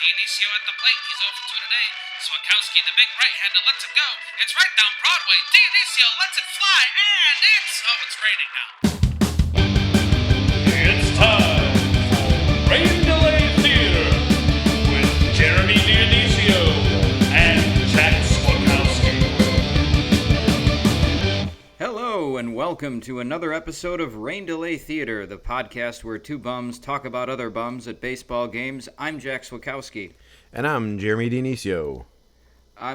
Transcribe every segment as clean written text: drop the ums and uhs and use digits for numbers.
Dionisio at the plate. He's 0 for 2 today. Swakowski, the big right-hander, lets it go. It's right down Broadway. Dionisio lets it fly, and it's raining now. It's time for Rain Delay Theater with Jeremy Dionisio and Jack Swakowski. Hello and welcome to another episode of Rain Delay Theater, the podcast where two bums talk about other bums at baseball games. I'm Jack Swakowski. And I'm Jeremy Dionisio.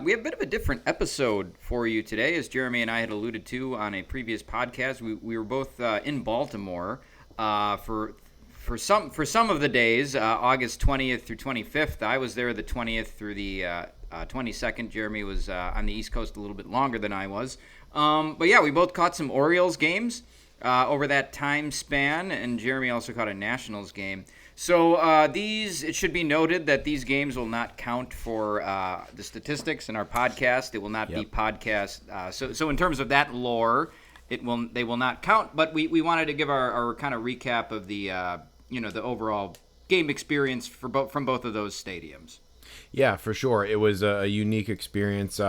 We have a bit of a different episode for you today, as Jeremy and I had alluded to on a previous podcast. We were both in Baltimore for some of the days, August 20th through 25th. I was there the 20th through the 22nd. Jeremy was on the East Coast a little bit longer than I was. But yeah, we both caught some Orioles games over that time span, and Jeremy also caught a Nationals game. So it should be noted that these games will not count for the statistics in our podcast. It will not be podcast. So in terms of that lore, they will not count. But we wanted to give our kind of recap of the the overall game experience from both of those stadiums. Yeah, for sure. It was a unique experience.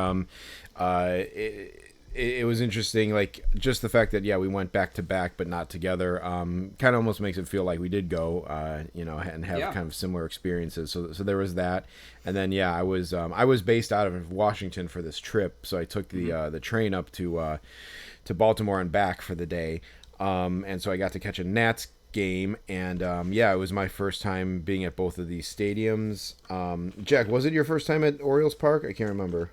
It was interesting, like, just the fact that, we went back-to-back but not together, kind of almost makes it feel like we did go, and have kind of similar experiences. So there was that. And then, I was based out of Washington for this trip, so I took the train up to Baltimore and back for the day. And so I got to catch a Nats game, and it was my first time being at both of these stadiums. Jack, was it your first time at Orioles Park? I can't remember.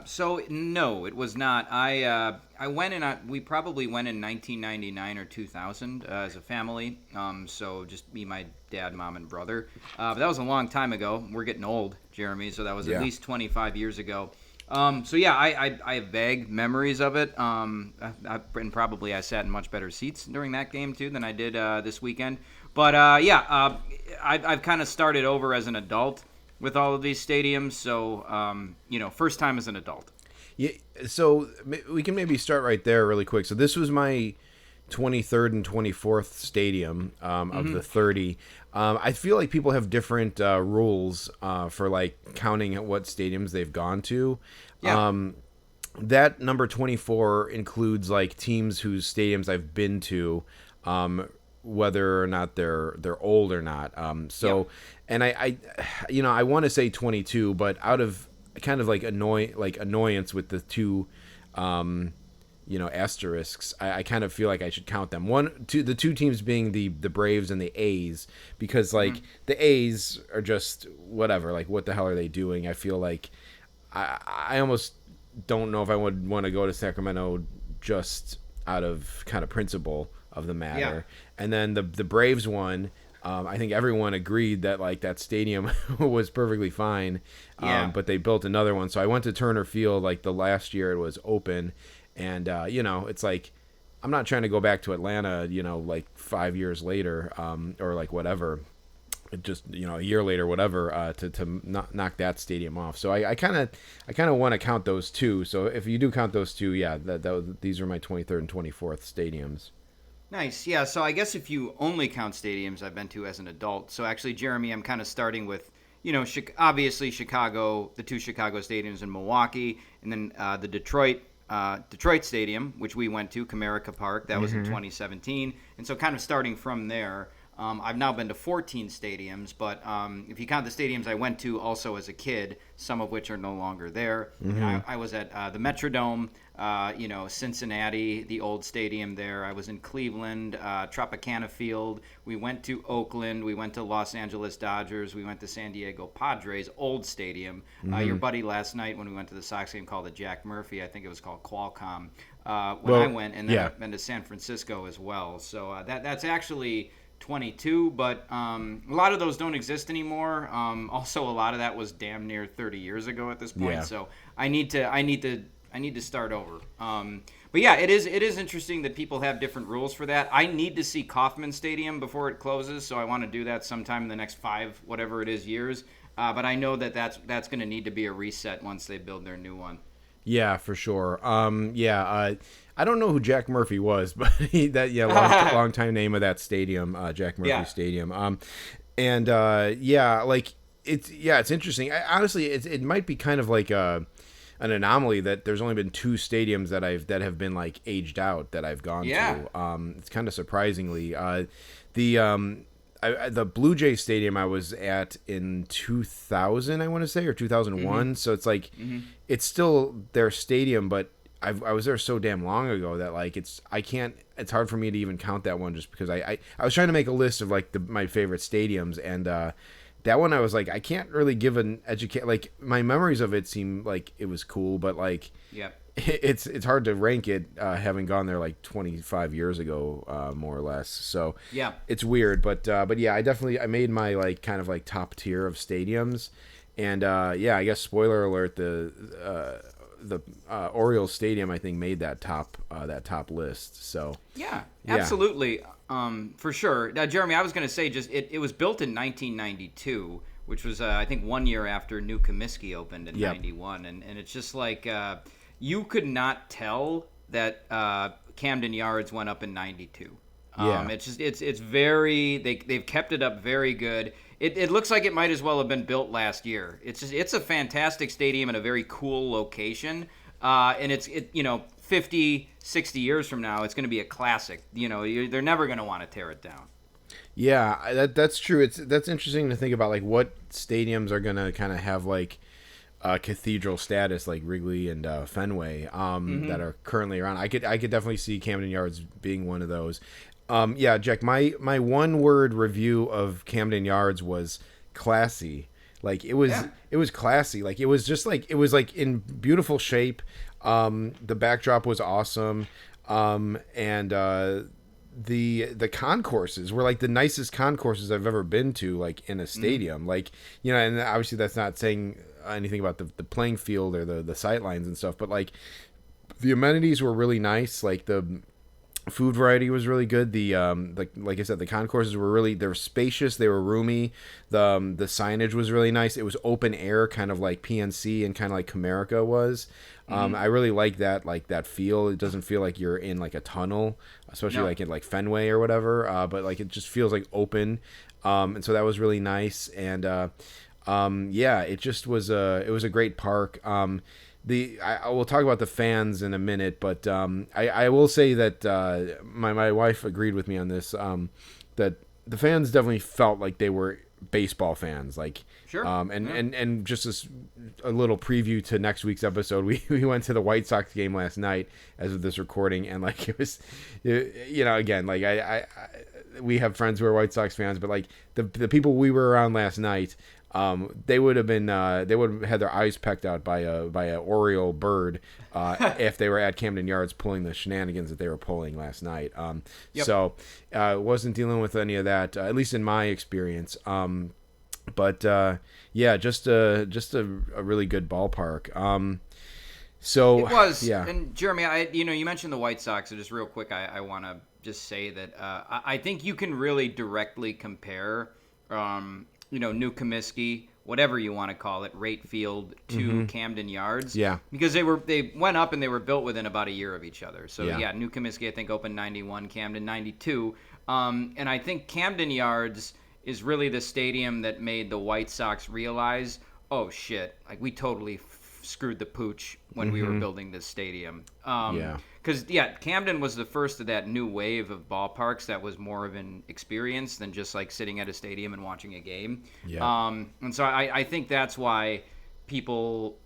So no, it was not. I went in. We probably went in 1999 or 2000 as a family. So just me, my dad, mom, and brother. But that was a long time ago. We're getting old, Jeremy. So that was at least 25 years ago. I have vague memories of it. And probably I sat in much better seats during that game too than I did this weekend. But I've kind of started over as an adult with all of these stadiums. So first time as an adult. Yeah. So we can maybe start right there really quick. So this was my 23rd and 24th stadium of the 30. I feel like people have different rules for like counting at what stadiums they've gone to. Yeah. That number 24 includes like teams whose stadiums I've been to, whether or not they're old or not. And I want to say 22, but out of kind of like annoyance with the two asterisks, I kind of feel like I should count them. The two teams being the Braves and the A's, because like the A's are just whatever. Like, what the hell are they doing? I feel like I almost don't know if I would want to go to Sacramento just out of kind of principle of the matter. Yeah. And then the Braves one, I think everyone agreed that like that stadium was perfectly fine. But they built another one. So I went to Turner Field like the last year it was open. And, it's like, I'm not trying to go back to Atlanta, like 5 years later, or like whatever, just, a year later, whatever, to knock that stadium off. So I kind of want to count those two. So if you do count those two, these are my 23rd and 24th stadiums. Nice. Yeah. So I guess if you only count stadiums I've been to as an adult. So actually, Jeremy, I'm kind of starting with, obviously Chicago, the two Chicago stadiums in Milwaukee, and then the Detroit Stadium, which we went to, Comerica Park. That was in 2017. And so kind of starting from there, I've now been to 14 stadiums, but if you count the stadiums I went to also as a kid, some of which are no longer there. I was at the Metrodome, Cincinnati, the old stadium there. I was in Cleveland, Tropicana Field. We went to Oakland. We went to Los Angeles Dodgers. We went to San Diego Padres, old stadium. Your buddy last night when we went to the Sox game called the Jack Murphy, I think it was called Qualcomm, I went. And then I've been to San Francisco as well. So that's actually 22, but a lot of those don't exist anymore. Also, a lot of that was damn near 30 years ago at this point. Yeah. So I need to start over. But yeah, it is interesting that people have different rules for that. I need to see Kauffman Stadium before it closes, so I want to do that sometime in the next 5, whatever it is, years. But I know that's going to need to be a reset once they build their new one. Yeah, for sure. I don't know who Jack Murphy was, but long time name of that stadium, Jack Murphy Stadium. Like it's interesting. Honestly, it might be kind of like an anomaly that there's only been 2 stadiums that have been like aged out that I've gone to. It's kind of surprisingly the Blue Jay Stadium I was at in 2000, I want to say, or 2001. So it's like it's still their stadium, but I was there so damn long ago that like it's hard for me to even count that one just because I was trying to make a list of like my favorite stadiums, and that one I was like, I can't really give an like my memories of it seem like it was cool, but like it's hard to rank it having gone there like 25 years ago, more or less. So it's weird, but yeah, I made my like kind of like top tier of stadiums, and I guess spoiler alert, the Orioles stadium I think made that top list. So absolutely. For sure. Now, Jeremy, I was going to say it was built in 1992, which was I think 1 year after New Comiskey opened in 91, and it's just like you could not tell that Camden Yards went up in 92. It's very they've kept it up very good. It looks like it might as well have been built last year. It's a fantastic stadium in a very cool location, and 50, 60 years from now, it's going to be a classic. They're never going to want to tear it down. Yeah, that's true. That's interesting to think about, like what stadiums are going to kind of have like cathedral status, like Wrigley and Fenway, that are currently around. I could definitely see Camden Yards being one of those. Jack, my one word review of Camden Yards was classy. Like it was classy. Like it was just like it was like in beautiful shape. The backdrop was awesome. And the concourses were like the nicest concourses I've ever been to, like in a stadium. Like, and obviously that's not saying anything about the playing field or the sight lines and stuff, but like the amenities were really nice. Like the food variety was really good. The like I said, the concourses they were spacious, they were roomy. The signage was really nice. It was open air, kind of like PNC and kind of like Comerica was. I really like that feel. It doesn't feel like you're in like a tunnel, especially like in like Fenway or whatever. But like it just feels like open. And so that was really nice. And it just was it was a great park. I will talk about the fans in a minute, but I will say that my wife agreed with me on this, that the fans definitely felt like they were baseball fans, like sure. And just a little preview to next week's episode, we went to the White Sox game last night as of this recording, and like it was, again, like I we have friends who are White Sox fans, but like the people we were around last night, they would have had their eyes pecked out by a Oriole bird if they were at Camden Yards pulling the shenanigans that they were pulling last night. So wasn't dealing with any of that, at least in my experience. But just a really good ballpark. So it was. And Jeremy, you mentioned the White Sox. So just real quick, I want to just say that I think you can really directly compare. New Comiskey, whatever you want to call it, Rate Field to Camden Yards. Yeah. Because they went up and they were built within about a year of each other. So New Comiskey I think opened 91, Camden 92. And I think Camden Yards is really the stadium that made the White Sox realize, oh shit, like we totally screwed the pooch when we were building this stadium. Because Camden was the first of that new wave of ballparks that was more of an experience than just like sitting at a stadium and watching a game. And so I think that's why people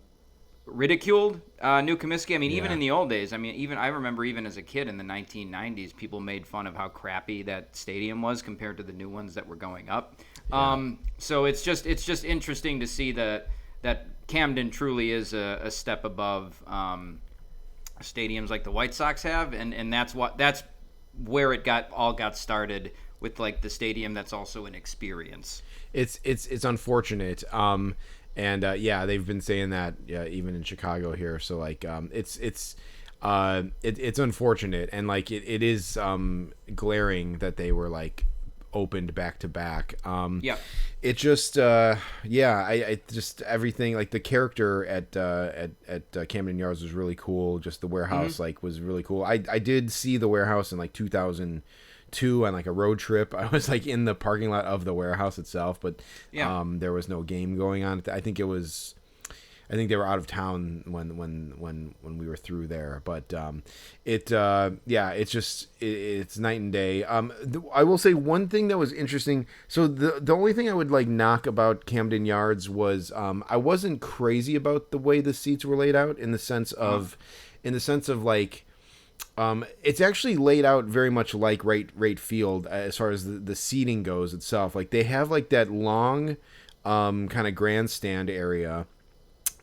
ridiculed New Comiskey. I mean, even in the old days. I mean, I remember even as a kid in the 1990s, people made fun of how crappy that stadium was compared to the new ones that were going up. So it's just interesting to see that Camden truly is a step above stadiums like the White Sox have, and that's where it got started with like the stadium that's also an experience. It's unfortunate, and they've been saying that even in Chicago here. So like it's unfortunate, and like it is glaring that they were like opened back to back. It just I just everything, like the character at Camden Yards was really cool. Just the warehouse like was really cool. I did see the warehouse in like 2002 2 on like a road trip. I was like in the parking lot of the warehouse itself, but Yeah. there was no game going on. I think they were out of town when we were through there, but it's night and day. I will say one thing that was interesting. So the only thing I would like knock about Camden Yards was I wasn't crazy about the way the seats were laid out in the sense of like it's actually laid out very much like right field as far as the seating goes itself. Like they have like that long kind of grandstand area.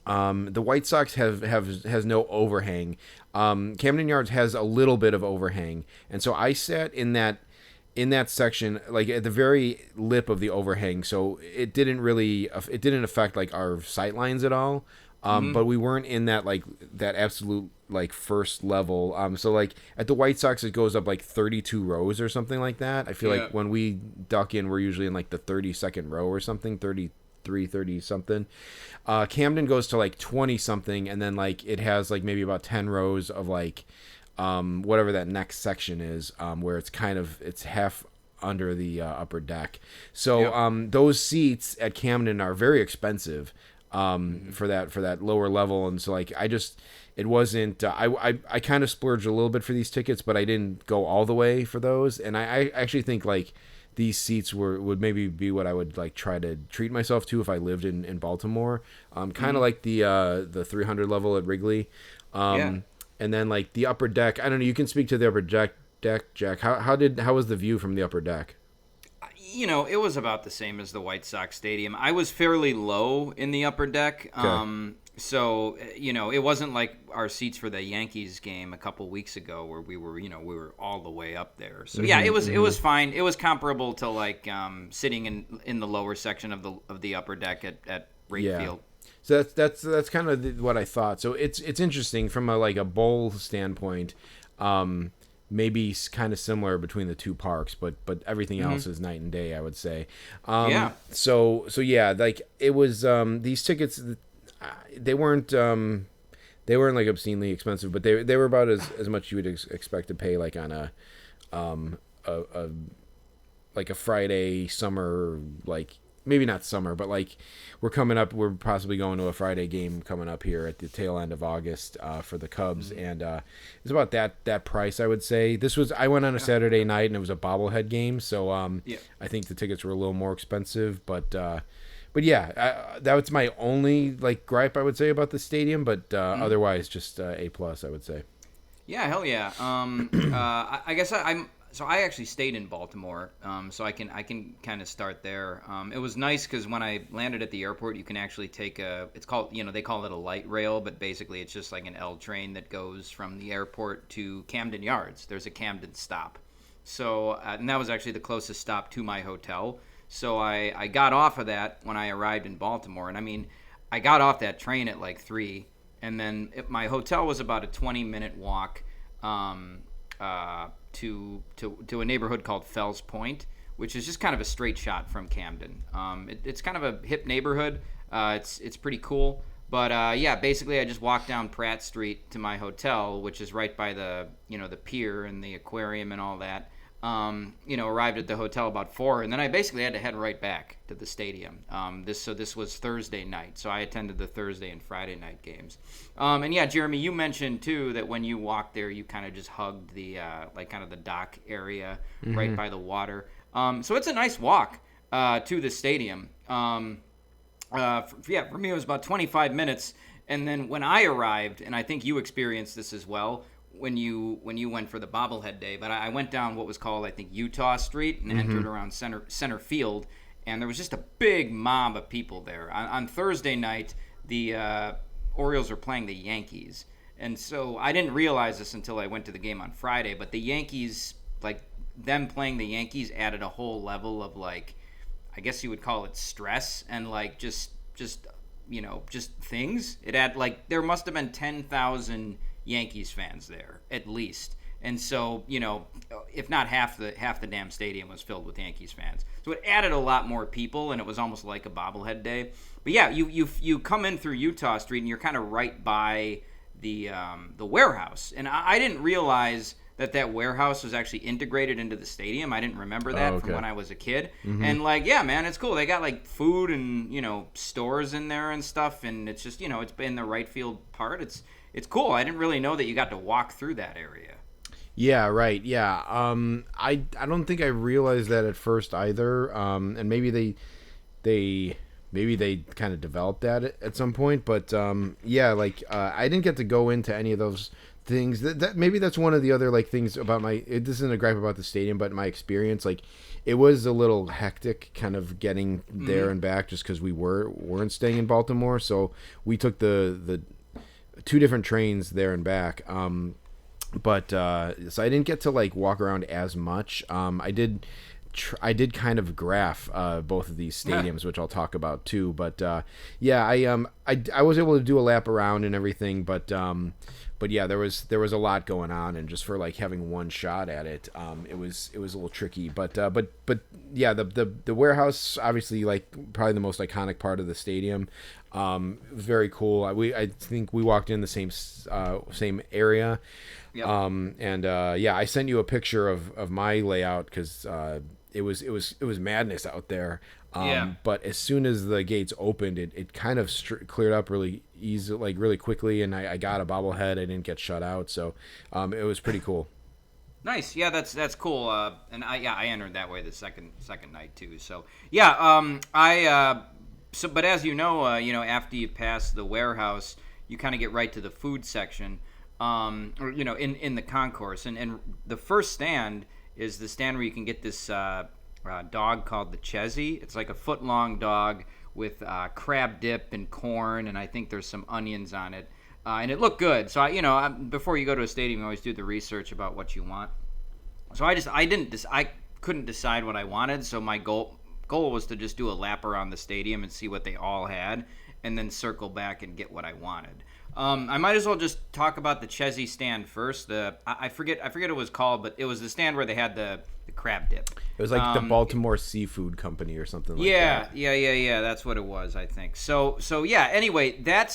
The White Sox has no overhang. Camden Yards has a little bit of overhang, and so I sat in that section, like at the very lip of the overhang. So it didn't affect like our sight lines at all. But we weren't in that like that absolute like first level. So like at the White Sox, it goes up like 32 rows or something like that. I feel like when we duck in, we're usually in like the 32nd row or something, 30 something. Camden goes to like 20 something, and then like it has like maybe about 10 rows of like whatever that next section is, where it's half under the upper deck. So those seats at Camden are very expensive for that lower level, and so like it wasn't I kind of splurged a little bit for these tickets, but I didn't go all the way for those, and I actually think like these seats would maybe be what I would like try to treat myself to if I lived in Baltimore. Kind of like the 300 level at Wrigley. And then like the upper deck, I don't know, you can speak to the upper deck, Jack. How was the view from the upper deck? You know, it was about the same as the White Sox Stadium. I was fairly low in the upper deck. Okay. So, you know, it wasn't like our seats for the Yankees game a couple weeks ago where we were all the way up there. So yeah, it was fine. It was comparable to like sitting in the lower section of the upper deck at Wright Field. So that's kind of what I thought. So it's interesting from a bowl standpoint. Maybe kind of similar between the two parks, but everything else is night and day, I would say. So yeah, like it was these tickets. They weren't like obscenely expensive, but they were about as much you would expect to pay like on a Friday summer, like maybe not summer, but like we're possibly going to a Friday game coming up here at the tail end of August for the Cubs, and it's about that price, I would say. I went on a Saturday night and it was a bobblehead game, so I think the tickets were a little more expensive, but yeah, that was my only like gripe I would say about the stadium, but otherwise just A+, I would say. Yeah, hell yeah. I guess I actually stayed in Baltimore, so I can kind of start there. It was nice because when I landed at the airport, you can actually take it's called, they call it a light rail, but basically it's just like an L train that goes from the airport to Camden Yards. There's a Camden stop. So, and that was actually the closest stop to my hotel. So I got off of that when I arrived in Baltimore. And I mean, I got off that train at like 3, and then my hotel was about a 20-minute walk to a neighborhood called Fells Point, which is just kind of a straight shot from Camden. It's kind of a hip neighborhood. It's pretty cool. But yeah, basically I just walked down Pratt Street to my hotel, which is right by the the pier and the aquarium and all that. Arrived at the hotel about 4, and then I basically had to head right back to the stadium. This was Thursday night, so I attended the Thursday and Friday night games. And yeah, Jeremy, you mentioned too that when you walked there, you kind of just hugged the like kind of the dock area right by the water. So it's a nice walk to the stadium. For me, it was about 25 minutes, and then when I arrived, and I think you experienced this as well, when you went for the bobblehead day, but I went down what was called, I think, Utah Street and entered around center field, and there was just a big mob of people there. On Thursday night, the Orioles were playing the Yankees, and so I didn't realize this until I went to the game on Friday, but the Yankees, like them playing the Yankees, added a whole level of like, I guess you would call it stress and like just things. It had like there must have been 10,000 Yankees fans there at least, and so if not half the damn stadium was filled with Yankees fans. So it added a lot more people, and it was almost like a bobblehead day. But yeah, you come in through Utah Street, and you're kind of right by the warehouse, and I didn't realize that warehouse was actually integrated into the stadium. I didn't remember that from when I was a kid. And like, yeah, man, it's cool. They got like food and, stores in there and stuff, and it's just, it's in the right field part. It's cool. I didn't really know that you got to walk through that area. Yeah, right. Yeah. I don't think I realized that at first either. And maybe they kind of developed that at some point, but yeah, like I didn't get to go into any of those things. That maybe that's one of the other like things about this isn't a gripe about the stadium, but my experience, like it was a little hectic kind of getting there and back just because we weren't staying in Baltimore, so we took the two different trains there and back. But so I didn't get to like walk around as much. I did kind of graph both of these stadiums, which I'll talk about too. But yeah, I was able to do a lap around and everything. But yeah, there was a lot going on, and just for like having one shot at it, it was a little tricky. But yeah, the warehouse, obviously, like probably the most iconic part of the stadium. Very cool. I think we walked in the same area. Yep. And yeah, I sent you a picture of my layout because it was madness out there. But as soon as the gates opened, it kind of cleared up really easy, like really quickly, and I got a bobblehead. I didn't get shut out, so it was pretty cool. Nice. Yeah, that's cool. And I entered that way the second night too. So yeah, but as you know, after you pass the warehouse, you kind of get right to the food section. Or in the concourse, and the first stand is the stand where you can get this dog called the Chezzy. It's like a foot-long dog with crab dip and corn, and I think there's some onions on it, and it looked good. So before you go to a stadium, you always do the research about what you want. So I couldn't decide what I wanted. So my goal was to just do a lap around the stadium and see what they all had, and then circle back and get what I wanted. I might as well just talk about the Chezzy stand first. I forget what it was called, but it was the stand where they had the crab dip. It was like the Baltimore Seafood Company or something like that. Yeah. That's what it was, I think. So yeah. Anyway, that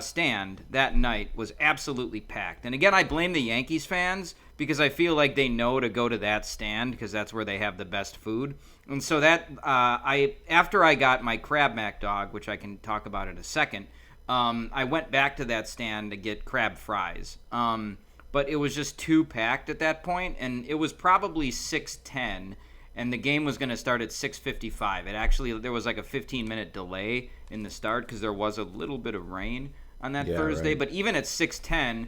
stand that night was absolutely packed. And again, I blame the Yankees fans because I feel like they know to go to that stand because that's where they have the best food. And so that after I got my Crab Mac dog, which I can talk about in a second. I went back to that stand to get crab fries, but it was just too packed at that point, and it was probably 6:10, and the game was going to start at 6:55. There was like a 15-minute delay in the start because there was a little bit of rain on that Thursday. Right. But even at 6:10,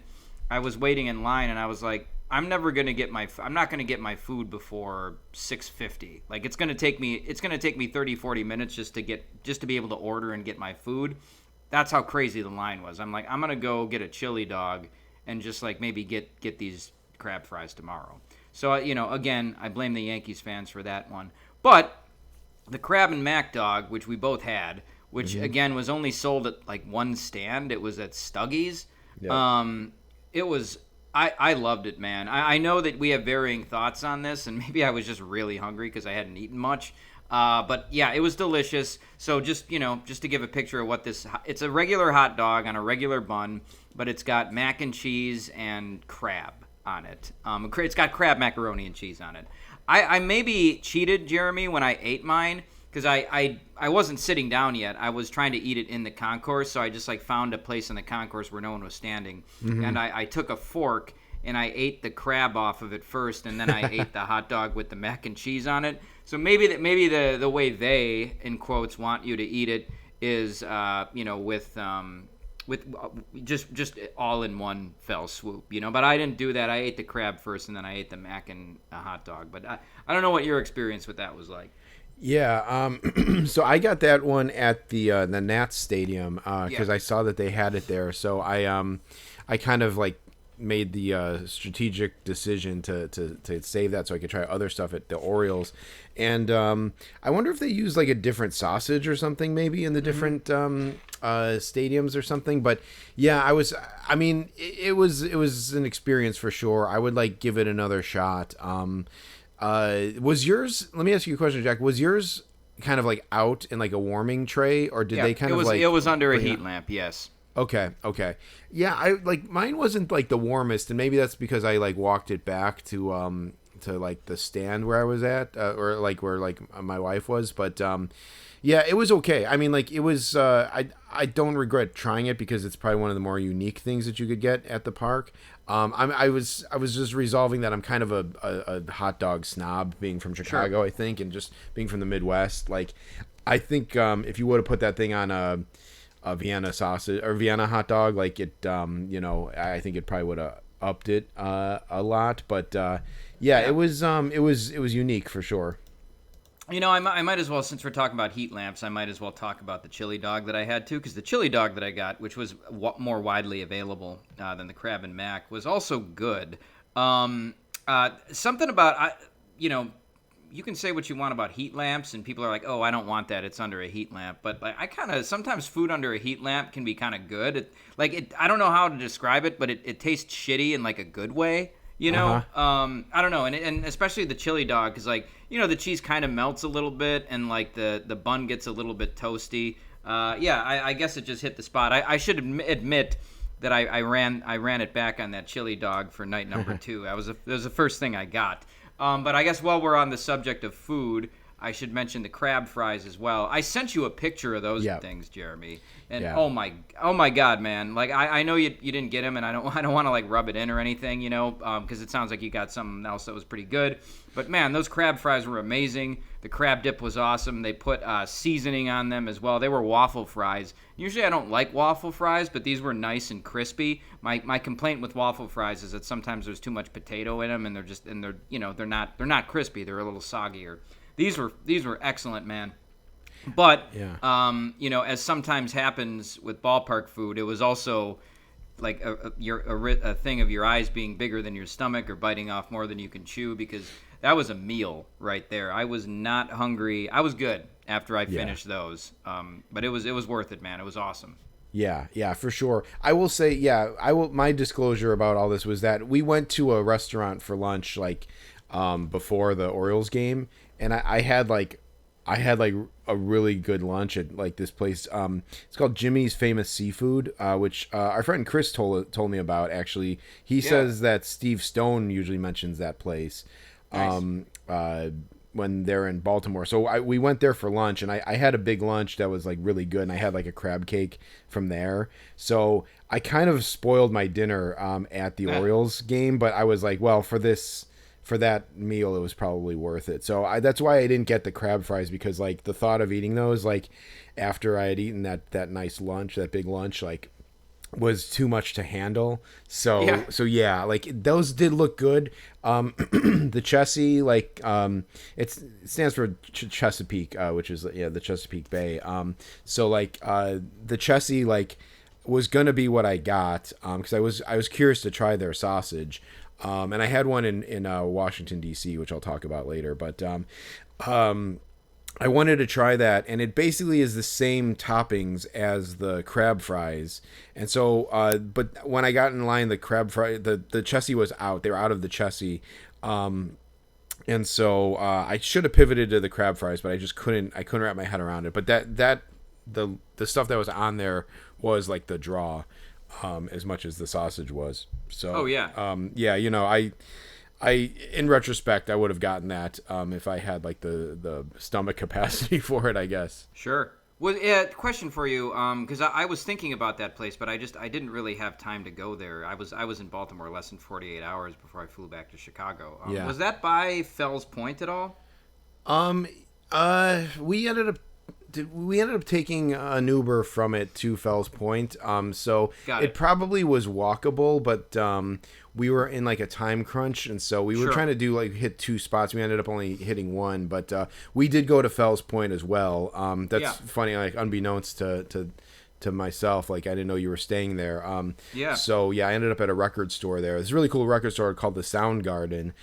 I was waiting in line, and I was like, I'm not going to get my food before 6:50. Like it's going to take me 30, 40 minutes just to be able to order and get my food. That's how crazy the line was. I'm like, I'm going to go get a chili dog and just like maybe get these crab fries tomorrow. So, again, I blame the Yankees fans for that one. But the Crab and Mac dog, which we both had, which again was only sold at like one stand. It was at Stuggy's. Yep. It was, I loved it, man. I know that we have varying thoughts on this, and maybe I was just really hungry because I hadn't eaten much. But yeah, it was delicious. So just to give a picture of what it's a regular hot dog on a regular bun, but it's got mac and cheese and crab on it. It's got crab macaroni and cheese on it. I maybe cheated, Jeremy, when I ate mine because I wasn't sitting down yet. I was trying to eat it in the concourse, so I just like found a place in the concourse where no one was standing, and I took a fork and I ate the crab off of it first, and then I ate the hot dog with the mac and cheese on it. So maybe the way they, in quotes, want you to eat it is with just all in one fell swoop, But I didn't do that. I ate the crab first, and then I ate the mac and a hot dog. But I don't know what your experience with that was like. Yeah, so I got that one at the Nats Stadium because I saw that they had it there. So I kind of like made the strategic decision to save that so I could try other stuff at the Orioles. And I wonder if they use like a different sausage or something maybe in the different stadiums or something. But yeah, it was an experience for sure. I would like give it another shot. Was yours, let me ask you a question, Jack, was yours kind of like out in like a warming tray, or did they kind of like... It was under a heat lamp, yes. Okay. Yeah, I like mine wasn't like the warmest, and maybe that's because I like walked it back to like the stand where I was at, or like where like my wife was, but yeah, it was okay. I mean, like it was. I don't regret trying it because it's probably one of the more unique things that you could get at the park. I was just resolving that I'm kind of a hot dog snob, being from Chicago, Sure. I think, and just being from the Midwest. Like, I think if you would have put that thing on a Vienna sausage or Vienna hot dog, like it, I think it probably would have upped it a lot. But yeah, Yeah. it was unique for sure. I might as well, since we're talking about heat lamps, I might as well talk about the chili dog that I had too, because the chili dog that I got, which was more widely available than the crab and mac, was also good. Something about you can say what you want about heat lamps, and people are like, "Oh, I don't want that; it's under a heat lamp." But like, I kind of sometimes food under a heat lamp can be kind of good. I don't know how to describe it, but it tastes shitty in like a good way. I don't know, and especially the chili dog, because like the cheese kind of melts a little bit, and like the bun gets a little bit toasty. I guess it just hit the spot. I should admit that I ran it back on that chili dog for night number two. That was the first thing I got. But I guess while we're on the subject of food, I should mention the crab fries as well. I sent you a picture of those things, Jeremy, and Yeah. oh my God, man! Like I know you didn't get them, and I don't want to like rub it in or anything, because it sounds like you got something else that was pretty good. But man, those crab fries were amazing. The crab dip was awesome. They put seasoning on them as well. They were waffle fries. Usually I don't like waffle fries, but these were nice and crispy. My complaint with waffle fries is that sometimes there's too much potato in them, and they're not crispy. They're a little soggier. These were excellent, man. But Yeah. as sometimes happens with ballpark food, it was also like a thing of your eyes being bigger than your stomach or biting off more than you can chew, because that was a meal right there. I was not hungry. I was good after I finished those. But it was worth it, man. It was awesome. Yeah, for sure. I will say, my disclosure about all this was that we went to a restaurant for lunch, like, before the Orioles game, and I had a really good lunch at like this place. It's called Jimmy's Famous Seafood, which our friend Chris told me about. Actually, he says that Steve Stone usually mentions that place. Nice. When they're in Baltimore. So we went there for lunch, and I had a big lunch that was like really good, and I had like a crab cake from there. So I kind of spoiled my dinner at the Orioles game, but I was like, well, for that meal, it was probably worth it. So that's why I didn't get the crab fries, because like the thought of eating those like after I had eaten that nice lunch, that big lunch, like was too much to handle. So like those did look good. The Chessie, like it stands for Chesapeake, which is the Chesapeake Bay. So like the Chessie like was gonna be what I got, because I was curious to try their sausage. And I had one in Washington DC, which I'll talk about later. But I wanted to try that, and it basically is the same toppings as the crab fries. And so, but when I got in line, the crab fry, the Chessie was out. They were out of the Chessie. And so I should have pivoted to the crab fries, but I just couldn't. I couldn't wrap my head around it. But the stuff that was on there was like the draw, as much as the sausage was. So I in retrospect, I would have gotten that if I had like the stomach capacity for it, I guess. Sure. Well, question for you, because I was thinking about that place, but I didn't really have time to go there. I was in Baltimore less than 48 hours before I flew back to Chicago. Was that by Fells Point at all? We ended up taking an Uber from it to Fells Point. So it probably was walkable, but we were in like a time crunch, and so we were trying to do like hit two spots. We ended up only hitting one, but we did go to Fells Point as well. That's funny, like unbeknownst to myself, like I didn't know you were staying there. So I ended up at a record store there. This really cool record store called the Sound Garden.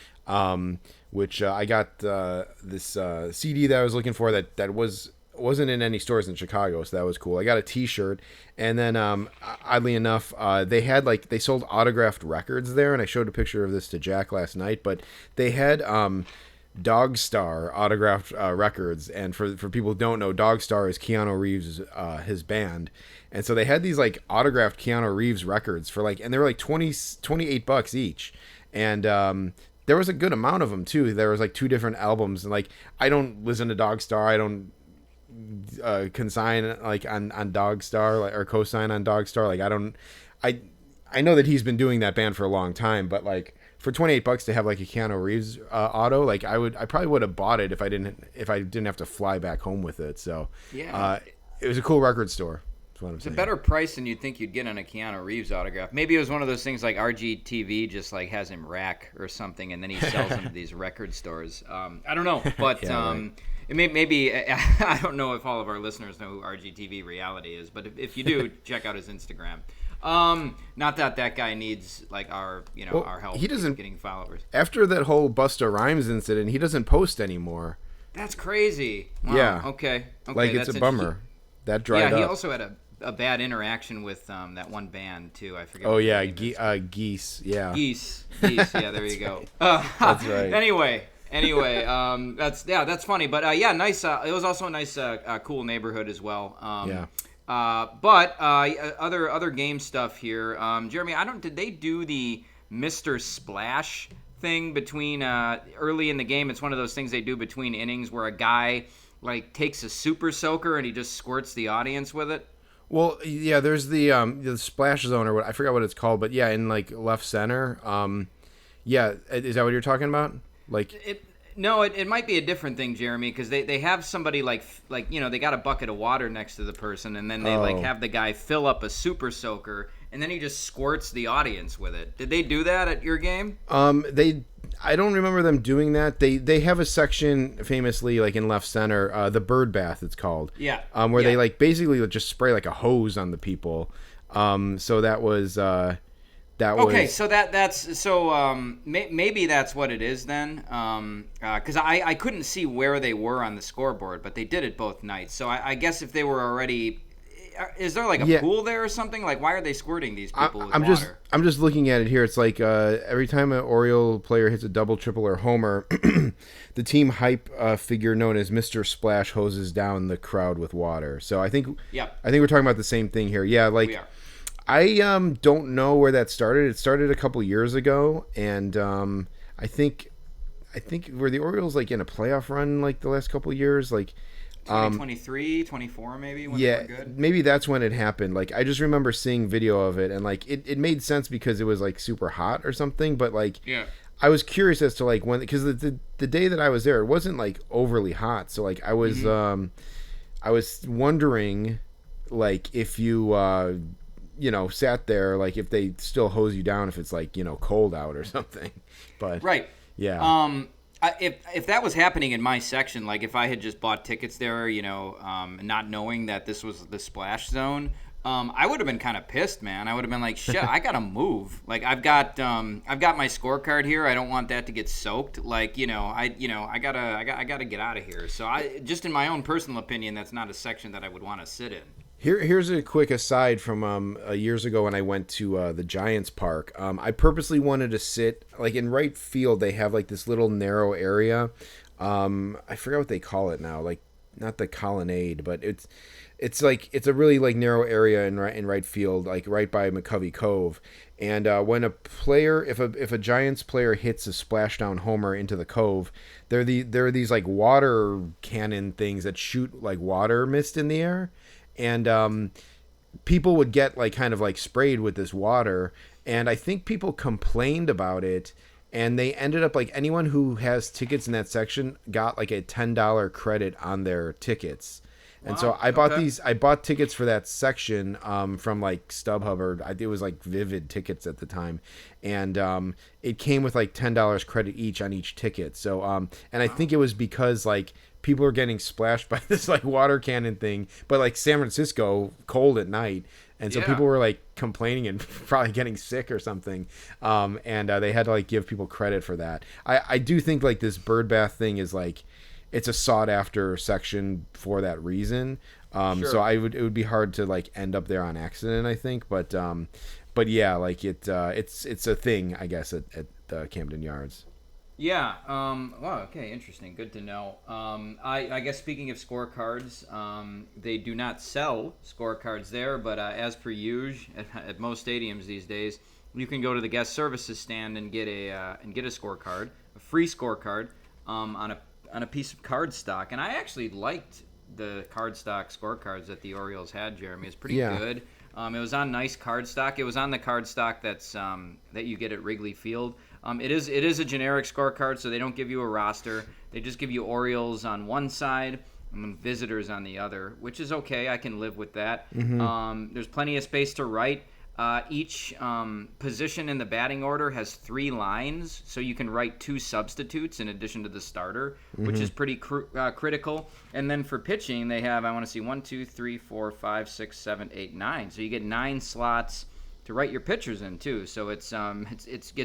Which I got this CD that I was looking for that wasn't in any stores in Chicago, so that was cool. I got a T-shirt, and then oddly enough, they sold autographed records there, and I showed a picture of this to Jack last night. But they had Dog Star autographed records. And for people who don't know, Dog Star is Keanu Reeves' his band. And so they had these like autographed Keanu Reeves records for like, and they were like $28 each. And there was a good amount of them too. There was like 2 different albums, and like I don't listen to Dog Star. I don't consign like on Dog Star, like, or co-sign on Dog Star. Like I know that he's been doing that band for a long time, but like for $28 to have like a Keanu Reeves auto, like I probably would have bought it if I didn't have to fly back home with it. So yeah, it was a cool record store. It's a better price than you'd think you'd get on a Keanu Reeves autograph. Maybe it was one of those things like RGTV just like has him rack or something, and then he sells them to these record stores. I don't know, but right. Maybe I don't know if all of our listeners know who RGTV Reality is, but if you do, check out his Instagram. Not that guy needs like our help. He doesn't getting followers after that whole Busta Rhymes incident. He doesn't post anymore. That's crazy. Wow. Yeah. Okay. Like it's a bummer. That dried up. Yeah, he also had a bad interaction with that one band too. I forget. Oh yeah, Geese. Yeah. Geese. Yeah, there you go. That's right. Anyway, that's funny, but nice. It was also a nice, cool neighborhood as well. But other game stuff here. Jeremy, did they do the Mr. Splash thing between early in the game? It's one of those things they do between innings where a guy like takes a super soaker and he just squirts the audience with it. Well, yeah, there's the splash zone or what I forgot what it's called, but yeah, in like left center. Yeah, is that what you're talking about? Like it might be a different thing, Jeremy, because they have somebody like they got a bucket of water next to the person, and then they like have the guy fill up a super soaker, and then he just squirts the audience with it. Did they do that at your game? I don't remember them doing that. They have a section famously like in left center, the bird bath it's called. Yeah. Where they like basically just spray like a hose on the people. So that was okay. So maybe that's what it is then. Because I couldn't see where they were on the scoreboard, but they did it both nights. So I guess if they were already. Is there like a pool there or something? Like, why are they squirting these people with water? I'm just looking at it here. It's like every time an Oriole player hits a double, triple, or homer, the team hype figure known as Mr. Splash hoses down the crowd with water. So I think we're talking about the same thing here. Yeah, like we are. I don't know where that started. It started a couple years ago, and I think were the Orioles like in a playoff run like the last couple of years, like. 2023, 24 maybe when they were good? Maybe that's when it happened. Like I just remember seeing video of it and like it made sense because it was like super hot or something, but like I was curious as to like when, because the day that I was there it wasn't like overly hot, so like I was I was wondering like if you sat there, like if they still hose you down if it's like cold out or something. But right. Yeah. If that was happening in my section, like if I had just bought tickets there, not knowing that this was the splash zone, I would have been kind of pissed, man. I would have been like, shit, I gotta move. Like I've got my scorecard here. I don't want that to get soaked. Like I gotta get out of here. So I just in my own personal opinion, that's not a section that I would want to sit in. Here's a quick aside from years ago when I went to the Giants Park. I purposely wanted to sit like in right field. They have like this little narrow area. I forgot what they call it now. Like not the colonnade, but it's a really like narrow area in right field, like right by McCovey Cove. And when a player, if a Giants player hits a splashdown homer into the Cove, there are these like water cannon things that shoot like water mist in the air. And people would get like kind of like sprayed with this water, and I think people complained about it, and they ended up like anyone who has tickets in that section got like a $10 credit on their tickets. And so I bought tickets for that section from like StubHub, or it was like Vivid Tickets at the time, and it came with like $10 credit each on each ticket. So and I think it was because like people are getting splashed by this like water cannon thing, but like San Francisco, cold at night, and so people were like complaining and probably getting sick or something, and they had to like give people credit for that. I do think like this bird bath thing is like it's a sought after section for that reason. So it would be hard to like end up there on accident, I think, but yeah, like it's a thing, I guess, at the Camden Yards. Yeah. Well, okay. Interesting. Good to know. I guess speaking of scorecards, they do not sell scorecards there, but as per usual at most stadiums these days, you can go to the guest services stand and get a scorecard, a free scorecard, on a piece of cardstock. And I actually liked the cardstock scorecards that the Orioles had. Jeremy, it's pretty good. It was on nice cardstock. It was on the cardstock that you get at Wrigley Field. It is a generic scorecard, so they don't give you a roster. They just give you Orioles on one side and then visitors on the other, which is okay. I can live with that. There's plenty of space to write. Each position in the batting order has 3 lines, so you can write 2 substitutes in addition to the starter, which is pretty critical. And then for pitching, they have, I want to see, 1, 2, 3, 4, 5, 6, 7, 8, 9. So you get 9 slots to write your pitchers in too. So it's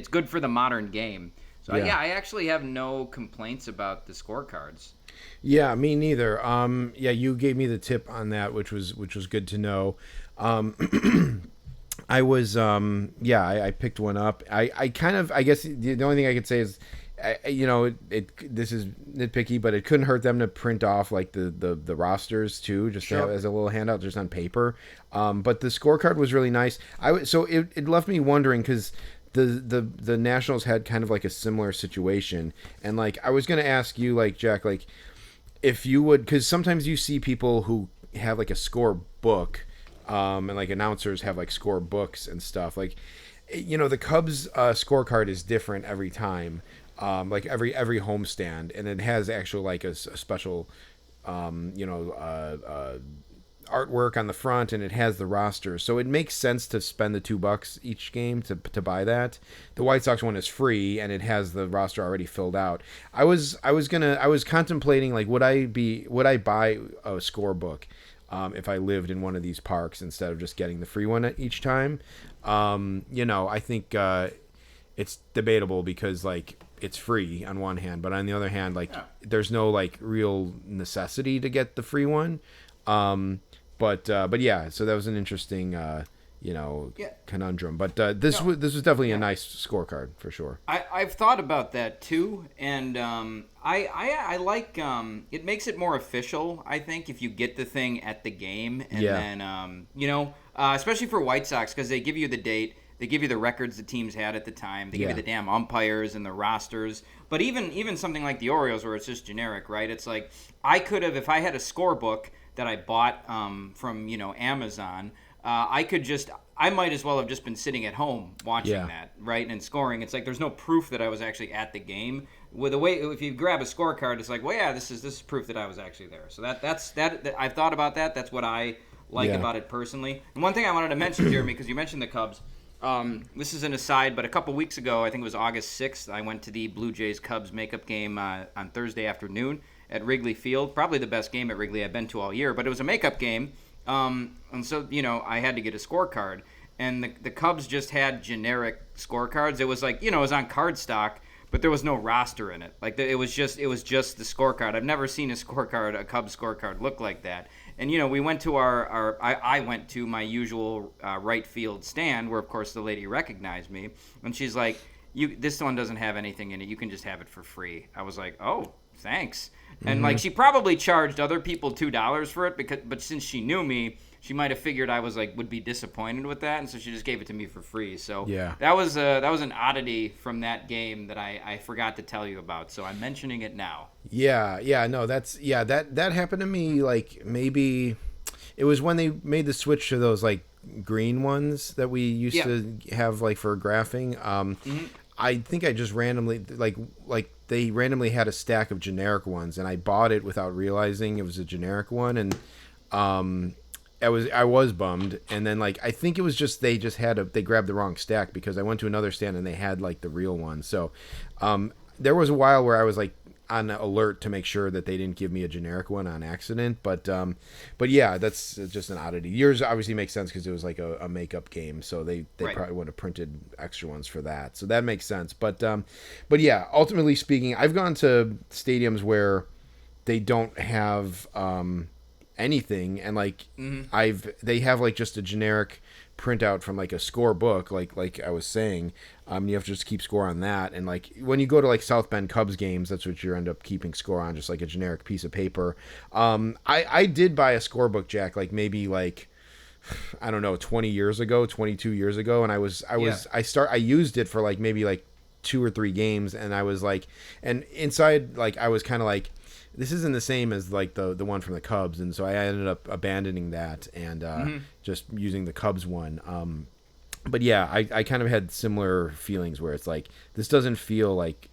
good for the modern game. So I actually have no complaints about the scorecards. Yeah, me neither. You gave me the tip on that, which was good to know. I was I picked one up. I guess the only thing I could say is, this is nitpicky, but it couldn't hurt them to print off like the rosters too, just to have as a little handout just on paper. But the scorecard was really nice. So it left me wondering, because the Nationals had kind of like a similar situation, and like I was gonna ask you, like, Jack, like if you would, because sometimes you see people who have like a score book, and like announcers have like score books and stuff. Like, the Cubs scorecard is different every time. Like every homestand, and it has actual like a special artwork on the front, and it has the roster, so it makes sense to spend the $2 each game to buy that. The White Sox one is free, and it has the roster already filled out. I was contemplating, like, would I buy a score book if I lived in one of these parks instead of just getting the free one each time. I think it's debatable, because like it's free on one hand, but on the other hand, like there's no like real necessity to get the free one. But yeah, so that was an interesting conundrum. But this was definitely a nice scorecard for sure. I've thought about that too, and I like it makes it more official, I think, if you get the thing at the game, and then especially for White Sox, because they give you the date. They give you the records the teams had at the time. They give you the damn umpires and the rosters. But even something like the Orioles, where it's just generic, right? It's like I could have, if I had a scorebook that I bought from Amazon, I might as well have just been sitting at home watching that, right, and scoring. It's like there's no proof that I was actually at the game. With the way, if you grab a scorecard, it's like, well, yeah, this is proof that I was actually there. So that's I've thought about that. That's what I like about it personally. And one thing I wanted to mention, Jeremy, because you mentioned the Cubs. This is an aside, but a couple weeks ago, I think it was August 6th, I went to the Blue Jays-Cubs makeup game on Thursday afternoon at Wrigley Field. Probably the best game at Wrigley I've been to all year, but it was a makeup game. And so, I had to get a scorecard. And the Cubs just had generic scorecards. It was like, it was on cardstock, but there was no roster in it. Like, it was just the scorecard. I've never seen a Cubs scorecard look like that. And, we went to I went to my usual right field stand, where, of course, the lady recognized me. And she's like, this one doesn't have anything in it. You can just have it for free. I was like, oh, thanks. And, like, she probably charged other people $2 for it, but since she knew me, she might have figured I was would be disappointed with that, and so she just gave it to me for free. So that was an oddity from that game that I forgot to tell you about. So I'm mentioning it now. That happened to me. Like, maybe it was when they made the switch to those like green ones that we used to have like for graphing. I think I just randomly like they randomly had a stack of generic ones, and I bought it without realizing it was a generic one, and I was bummed. And then like I think it was just they grabbed the wrong stack, because I went to another stand and they had like the real one. So there was a while where I was like on alert to make sure that they didn't give me a generic one on accident. But yeah, that's just an oddity. Yours obviously makes sense because it was like a makeup game, so they probably would have printed extra ones for that. So that makes sense. But yeah, ultimately speaking, I've gone to stadiums where they don't have anything, and like they have like just a generic printout from like a score book, like I was saying. You have to just keep score on that, and like when you go to like South Bend Cubs games, that's what you end up keeping score on, just like a generic piece of paper. I did buy a scorebook, Jack, like maybe like I don't know, 22 years ago, and I used it for like maybe like 2 or 3 games, and I was like, and inside like I was kind of like, this isn't the same as like the one from the Cubs, and so I ended up abandoning that and just using the Cubs one. But yeah, I kind of had similar feelings where it's like, this doesn't feel like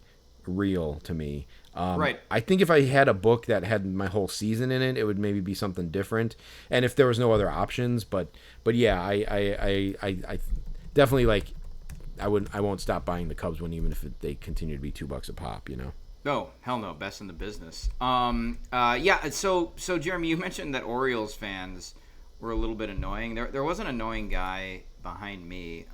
real to me. Right. I think if I had a book that had my whole season in it, it would maybe be something different. And if there was no other options, but yeah, I definitely like, I won't stop buying the Cubs one, even if they continue to be $2 a pop, you know? No, hell no, best in the business. Yeah. So Jeremy, you mentioned that Orioles fans were a little bit annoying. There was an annoying guy behind me.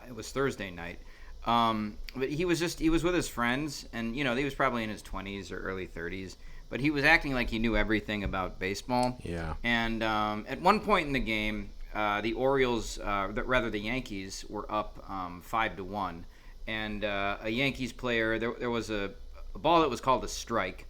It was Thursday night. But he was with his friends, and you know, he was probably in his 20s or early 30s, but he was acting like he knew everything about baseball. Yeah. And at one point in the game, the Orioles, the Yankees, were up 5-1, and a Yankees player, there was a ball that was called a strike,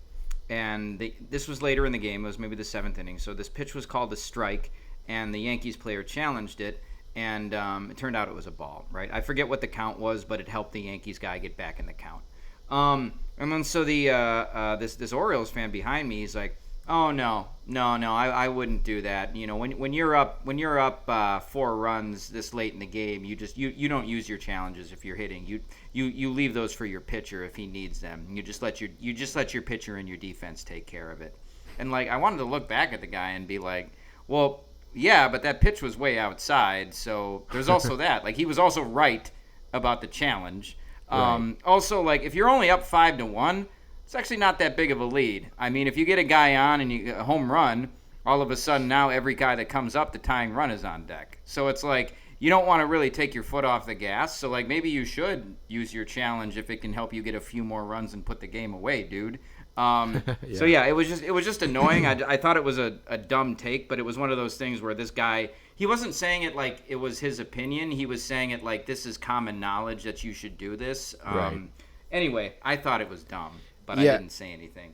and this was later in the game. It was maybe the 7th inning. So this pitch was called a strike, and the Yankees player challenged it. And it turned out it was a ball, right? I forget what the count was, but it helped the Yankees guy get back in the count. And then so this Orioles fan behind me, he's like, "Oh no, I wouldn't do that. You know, when you're up 4 runs this late in the game, you don't use your challenges if you're hitting. You leave those for your pitcher if he needs them. You just let your pitcher and your defense take care of it." And like, I wanted to look back at the guy and be like, well, yeah, but that pitch was way outside, so there's also that. Like, he was also right about the challenge. Right. Also, like, if you're only up 5-1, it's actually not that big of a lead. I mean, if you get a guy on and you get a home run, all of a sudden now every guy that comes up, the tying run is on deck. So it's like, you don't want to really take your foot off the gas. So, like, maybe you should use your challenge if it can help you get a few more runs and put the game away, dude. Yeah. So yeah, it was just annoying. I thought it was a dumb take, but it was one of those things where this guy, he wasn't saying it like it was his opinion. He was saying it like, this is common knowledge that you should do this. Right. Anyway, I thought it was dumb, but Yeah. I didn't say anything.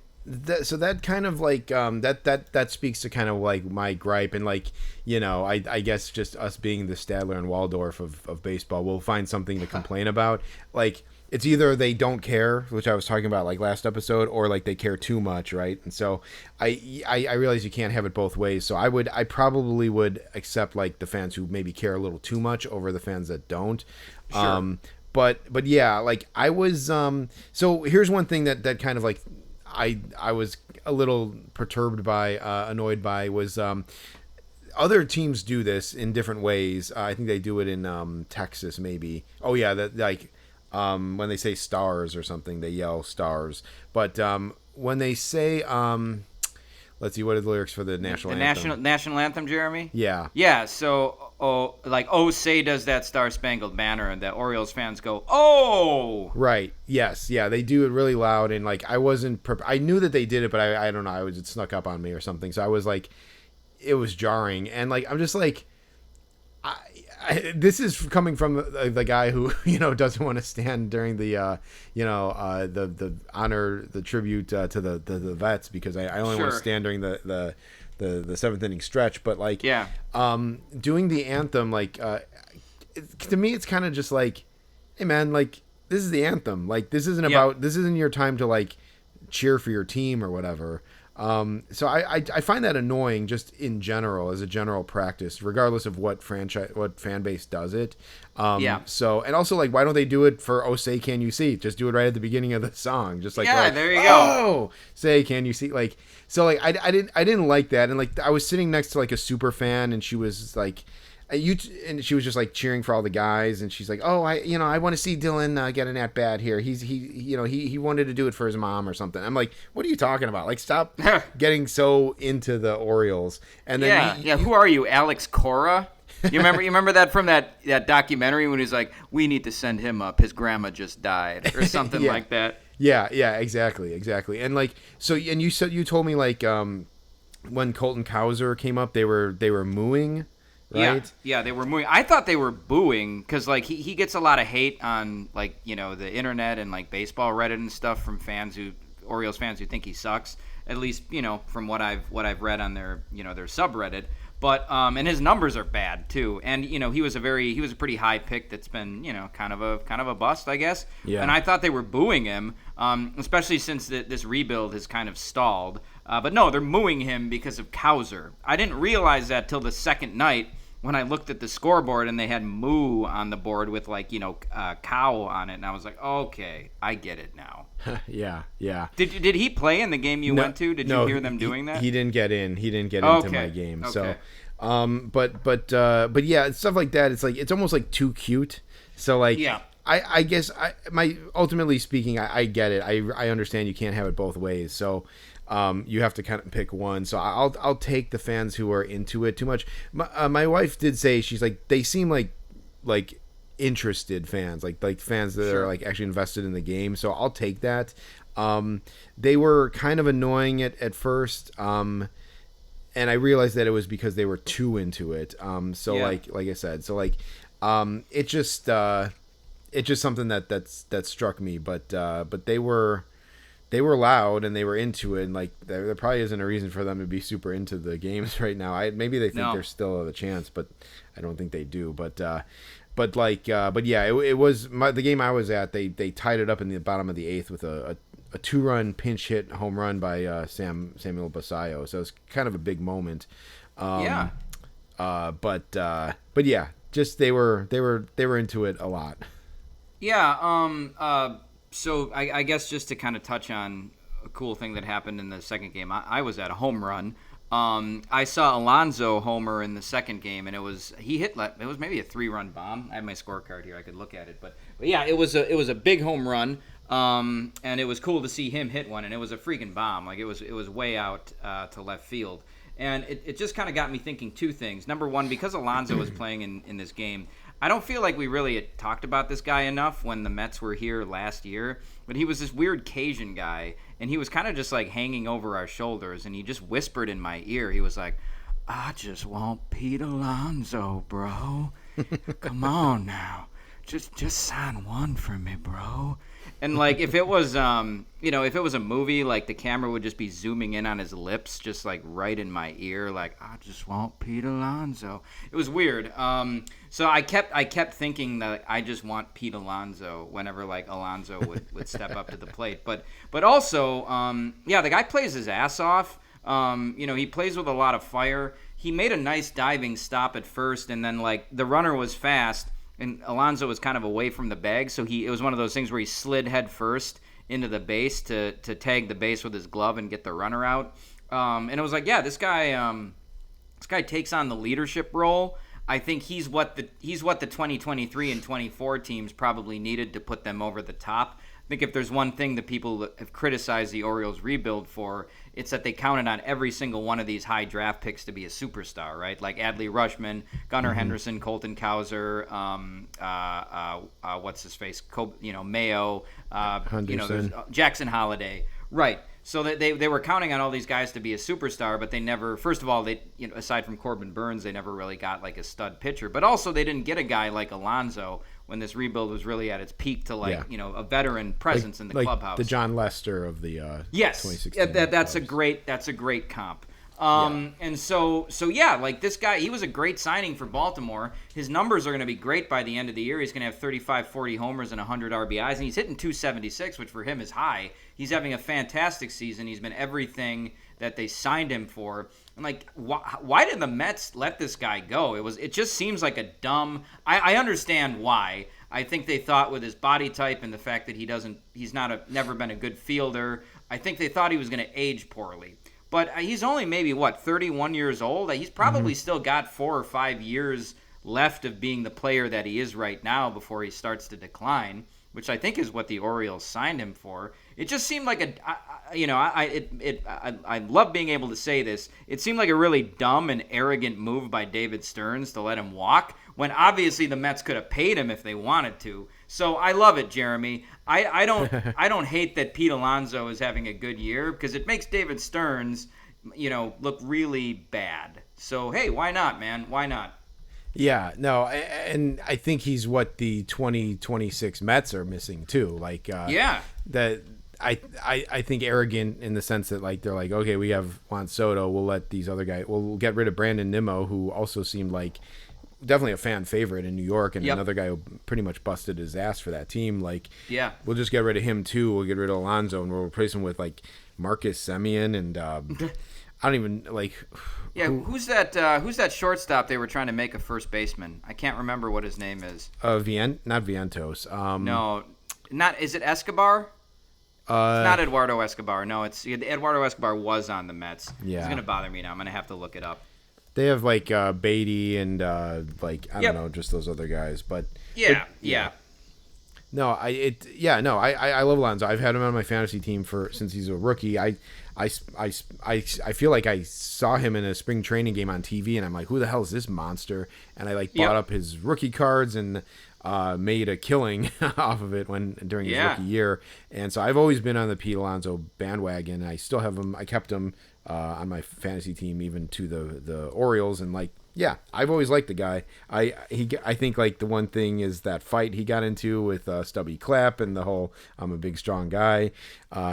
So that kind of like that speaks to kind of like my gripe, and like, you know, I guess just us being the Stadler and Waldorf of baseball, we'll find something to complain about. Like, it's either they don't care, which I was talking about like last episode, or like they care too much, right? And so I realize you can't have it both ways. So I probably would accept like the fans who maybe care a little too much over the fans that don't. Sure. But yeah, like I was so here's one thing that kind of like I was a little perturbed by, annoyed by, was other teams do this in different ways. I think they do it in Texas maybe. Oh yeah, that like when they say stars or something, they yell stars. But when they say let's see, what are the lyrics for the national anthem? National anthem, Jeremy? Yeah. Yeah, so, say does that Star-Spangled Banner, and the Orioles fans go, oh! Right. Yes. Yeah, they do it really loud, and like I wasn't I knew that they did it, but I don't know, it snuck up on me or something. So I was like, it was jarring, and like I'm just like, this is coming from the guy who, you know, doesn't want to stand during the the honor, the tribute to the vets, because I only want to stand during the 7th inning stretch. But like, yeah, doing the anthem, like to me it's kind of just like, hey man, like this is the anthem, like this isn't about, this isn't your time to like cheer for your team or whatever. So I find that annoying just in general, as a general practice, regardless of what fan base does it. So, and also like, why don't they do it for "Oh Say Can You See"? Just do it right at the beginning of the song, just like, there you go. Oh, say can you see? Like, so like I didn't like that, and like I was sitting next to like a super fan, and she was like, and she was just like cheering for all the guys, and she's like, "Oh, I want to see Dylan get an at bat here. He wanted to do it for his mom or something." I'm like, "What are you talking about? Like, stop getting so into the Orioles." And then who are you, Alex Cora? You remember that from that documentary when he's like, "We need to send him up. His grandma just died," or something like that. Yeah, exactly. And like, so, and you told me like when Colton Cowser came up, they were mooing, right? Yeah, they were mooing. I thought they were booing because like he gets a lot of hate on like the internet and like baseball Reddit and stuff from Orioles fans who think he sucks. At least from what I've read on their their subreddit. But and his numbers are bad too. And he was a pretty high pick that's been kind of a bust, I guess. Yeah. And I thought they were booing him, especially since this rebuild has kind of stalled. But no, they're mooing him because of Cowser. I didn't realize that till the second night when I looked at the scoreboard and they had moo on the board with like cow on it, and I was like, okay, I get it now. Yeah. Did he play in the game you went to? Did you hear them doing that? He didn't get in. He didn't get into my game. Okay. So, but yeah, stuff like that. It's like it's almost like too cute. So like, yeah. I guess ultimately speaking, I get it. I understand you can't have it both ways. So. You have to kind of pick one. So I'll take the fans who are into it too much. My wife did say, she's like, they seem like interested fans, like fans that Sure. are like actually invested in the game. So I'll take that. They were kind of annoying at first. And I realized that it was because they were too into it. So Yeah. like I said, so like, it's just something that struck me, but they were loud and they were into it, and like there probably isn't a reason for them to be super into the games right now. Maybe they think No. there's still a chance, but I don't think they do. But yeah, it was the game I was at. They tied it up in the bottom of the eighth with a 2-run pinch hit home run by Samuel Basayo. So it's kind of a big moment. Yeah. But yeah, just they were into it a lot. Yeah. So I guess just to kind of touch on a cool thing that happened in the second game, I was at a home run. I saw Alonso homer in the second game, and it was maybe a 3-run bomb. I have my scorecard here; I could look at it, but yeah, it was a big home run, and it was cool to see him hit one, and it was a freaking bomb. Like it was way out to left field, and it just kind of got me thinking two things. Number one, because Alonso was playing in this game, I don't feel like we really had talked about this guy enough when the Mets were here last year, but he was this weird Cajun guy, and he was kind of just like hanging over our shoulders, and he just whispered in my ear. He was like, I just want Pete Alonso, bro. Come on now. Just sign one for me, bro. And like if it was if it was a movie, like the camera would just be zooming in on his lips, just like right in my ear, like I just want Pete Alonso. It was weird. So I kept thinking that I just want Pete Alonso whenever like Alonso would step up to the plate. But also the guy plays his ass off. He plays with a lot of fire. He made a nice diving stop at first, and then like the runner was fast. And Alonso was kind of away from the bag, so it was one of those things where he slid head first into the base to tag the base with his glove and get the runner out. And it was like, yeah, this guy takes on the leadership role. I think he's what the 2023 and 24 teams probably needed to put them over the top. I think if there's one thing that people have criticized the Orioles rebuild for, it's that they counted on every single one of these high draft picks to be a superstar, right? Like Adley Rutschman, Gunnar Henderson, Colton Cowser, what's his face, Mayo, Henderson. Jackson Holiday, right? So they were counting on all these guys to be a superstar, but they never. First of all, aside from Corbin Burns, they never really got like a stud pitcher. But also, they didn't get a guy like Alonso when this rebuild was really at its peak to a veteran presence in the clubhouse. The John Lester of the 2016. That's a great comp. And so like this guy, he was a great signing for Baltimore. His numbers are going to be great by the end of the year. He's going to have 35, 40 homers and 100 RBIs, and he's hitting 276, which for him is high. He's having a fantastic season. He's been everything that they signed him for. And like, why did the Mets let this guy go? It just seems like a dumb. I understand why. I think they thought with his body type and the fact that he's never been a good fielder. I think they thought he was going to age poorly. But he's only maybe 31 years old. He's probably still got 4 or 5 years left of being the player that he is right now before he starts to decline, which I think is what the Orioles signed him for. It just seemed like I love being able to say this. It seemed like a really dumb and arrogant move by David Stearns to let him walk, when obviously the Mets could have paid him if they wanted to. So I love it, Jeremy. I don't hate that Pete Alonso is having a good year, because it makes David Stearns, look really bad. So hey, why not, man? Why not? Yeah, no, and I think he's what the 2026 Mets are missing too. Like, Yeah. that I think arrogant in the sense that like they're like, okay, we have Juan Soto, we'll let these other guys, we'll get rid of Brandon Nimmo, who also seemed like definitely a fan favorite in New York, and another guy who pretty much busted his ass for that team. Like, Yeah. we'll just get rid of him too. We'll get rid of Alonso, and we'll replace him with like Marcus Semien, and I don't even like. Yeah, who's that shortstop they were trying to make a first baseman? I can't remember what his name is. Not Vientos. No, is it Escobar? It's not Eduardo Escobar. No, Eduardo Escobar was on the Mets. Yeah. It's gonna bother me now. I'm gonna have to look it up. They have like Beatty and like I don't know, just those other guys. But Yeah. No, I love Alonso. I've had him on my fantasy team since he's a rookie. I feel like I saw him in a spring training game on TV, and I'm like, who the hell is this monster? And I bought up his rookie cards and made a killing off of it during his rookie year. And so I've always been on the Pete Alonso bandwagon. I still have him. I kept him on my fantasy team even to the Orioles, and I've always liked the guy. I think like the one thing is that fight he got into with Stubby Clapp and the whole "I'm a big strong guy"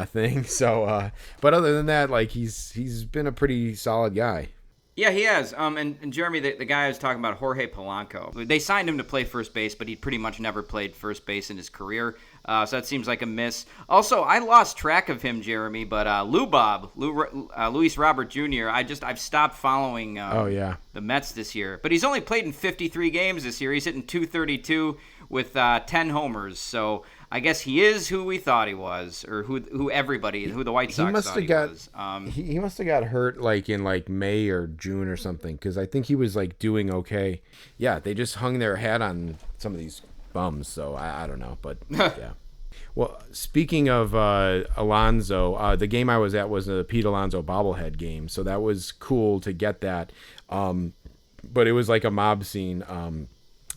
thing. So, but other than that, like he's been a pretty solid guy. Yeah, he has. And Jeremy, the guy I was talking about, Jorge Polanco. They signed him to play first base, but he pretty much never played first base in his career. So that seems like a miss. Also, I lost track of him, Jeremy, but Luis Robert Jr., I've stopped following the Mets this year. But he's only played in 53 games this year. He's hitting .232 with 10 homers. So I guess he is who we thought he was, or who the White Sox thought he was. He must have got hurt like in like May or June or something, because I think he was like doing okay. Yeah, they just hung their hat on some of these bums, so I don't know, but yeah. Well, speaking of Alonso, the game I was at was a Pete Alonso bobblehead game, so that was cool to get that. But it was like a mob scene.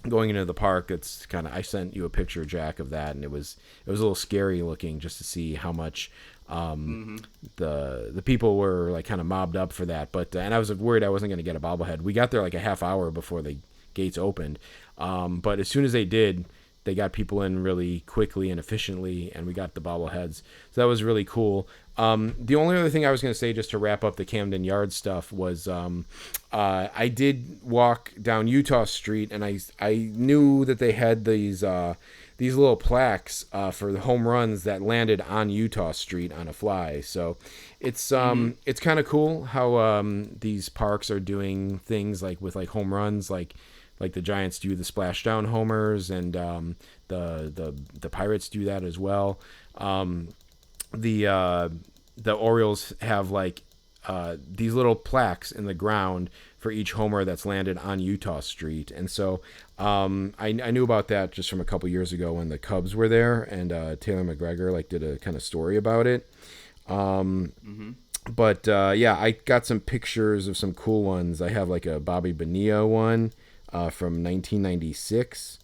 Going into the park, it's kind of, I sent you a picture, Jack, of that, and it was a little scary looking just to see how much the people were like kind of mobbed up for that. But and I was worried I wasn't going to get a bobblehead. We got there like a half hour before the gates opened, but as soon as they did, they got people in really quickly and efficiently, and we got the bobbleheads. So that was really cool. The only other thing I was going to say, just to wrap up the Camden Yards stuff, was I did walk down Utah Street, and I knew that they had these little plaques for the home runs that landed on Utah Street on a fly. So it's kind of cool how these parks are doing things like with like home runs, like the Giants do the splashdown homers, and the Pirates do that as well. The Orioles have like these little plaques in the ground for each homer that's landed on Utah Street, and so I knew about that just from a couple years ago when the Cubs were there, and Taylor McGregor like did a kind of story about it. But I got some pictures of some cool ones. I have like a Bobby Bonilla one from 1996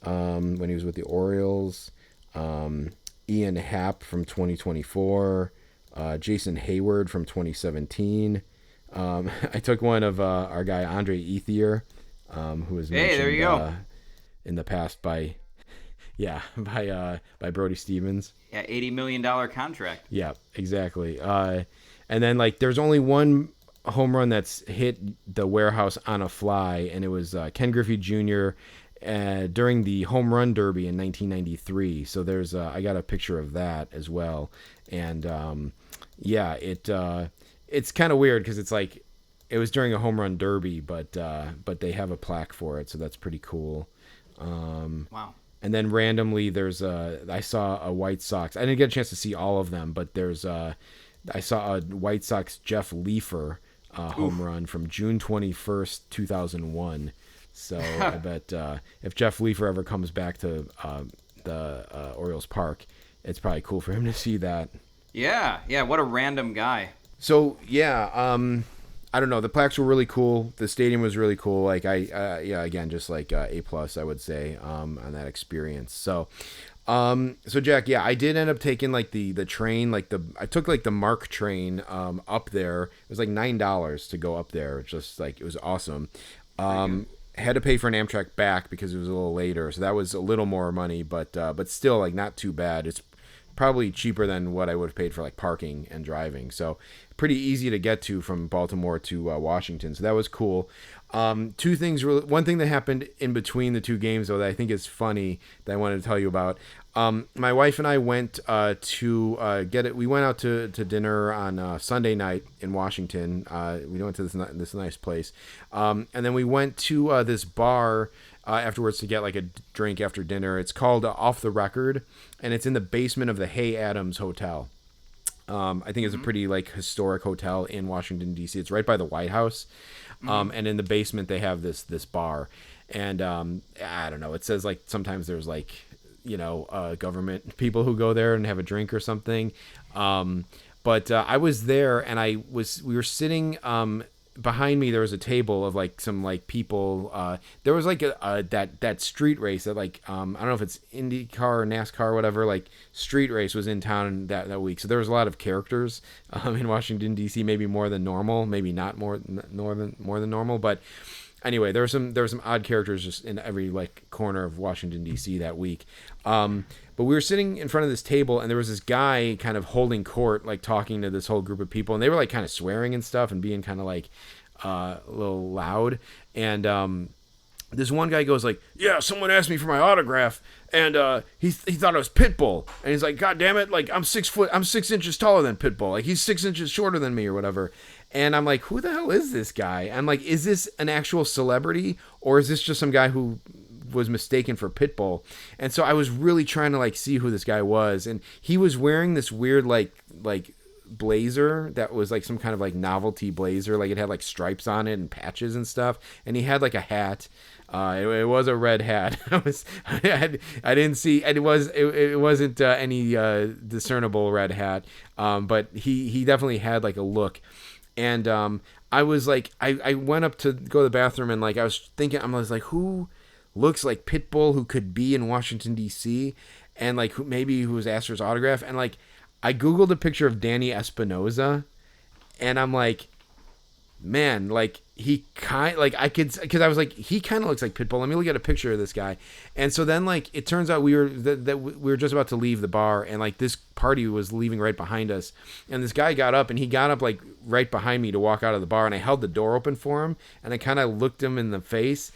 when he was with the Orioles. Ian Happ from 2024. Jason Hayward from 2017. I took one of our guy Andre Ethier, who was mentioned there you go. In the past by Brody Stevens. Yeah, $80 million contract. Yeah, exactly. And then like there's only one home run that's hit the warehouse on a fly, and it was Ken Griffey Jr. During the home run derby in 1993. So there's I got a picture of that as well, and it's kind of weird because it's like it was during a home run derby, but they have a plaque for it, so that's pretty cool. Wow. And then randomly there's I saw a White Sox. I didn't get a chance to see all of them, but there's I saw a White Sox Jeff Leafer home run from June 21st, 2001. So I bet if Jeff Leafer ever comes back to the Orioles Park, it's probably cool for him to see that. Yeah, what a random guy. So I don't know. The plaques were really cool. The stadium was really cool. Like again, just like A+, I would say on that experience. So So Jack, yeah, I did end up taking like the train, I took like the Mark train up there. It was like $9 to go up there. It's just like it was awesome. Had to pay for an Amtrak back because it was a little later, so that was a little more money, but still like not too bad. It's probably cheaper than what I would have paid for like parking and driving. So pretty easy to get to from Baltimore to Washington. So that was cool. Two things. One thing that happened in between the two games, though, that I think is funny that I wanted to tell you about. My wife and I went to get it. We went out to dinner on Sunday night in Washington. We went to this nice place, and then we went to this bar afterwards to get like a drink after dinner. It's called Off the Record, and it's in the basement of the Hay Adams Hotel. I think it's a pretty like historic hotel in Washington D.C. It's right by the White House, and in the basement they have this bar, and I don't know. It says like sometimes there's like government people who go there and have a drink or something. But I was there and we were sitting behind me. There was a table of like some like people. There was like that street race that like I don't know if it's IndyCar or NASCAR or whatever, like street race was in town that week. So there was a lot of characters in Washington DC, maybe more than normal, maybe not more than normal, but anyway, there were some odd characters just in every like corner of Washington D.C. that week. But we were sitting in front of this table, and there was this guy kind of holding court, like talking to this whole group of people, and they were like kind of swearing and stuff and being kind of like a little loud. And this one guy goes like, "Yeah, someone asked me for my autograph, and he thought it was Pitbull, and he's like, God damn it, like I'm 6 inches taller than Pitbull, like he's 6 inches shorter than me or whatever." And I'm like, who the hell is this guy? I'm like, is this an actual celebrity, or is this just some guy who was mistaken for Pitbull? And so I was really trying to like see who this guy was, and he was wearing this weird like blazer that was like some kind of like novelty blazer, like it had like stripes on it and patches and stuff, and he had like a hat. It was a red hat. I didn't see, and it wasn't any discernible red hat, but he definitely had like a look. And I was like, I went up to go to the bathroom, and like I was thinking, I was like, who looks like Pitbull, who could be in Washington D.C., and like who was asked for his autograph, and like I googled a picture of Danny Espinosa, and I'm like, man, like he kind like I could, because I was like, he kind of looks like Pitbull. Let me look at a picture of this guy. And so then like it turns out we were just about to leave the bar, and like this party was leaving right behind us, and this guy got up, and he got up like right behind me to walk out of the bar, and I held the door open for him, and I kind of looked him in the face,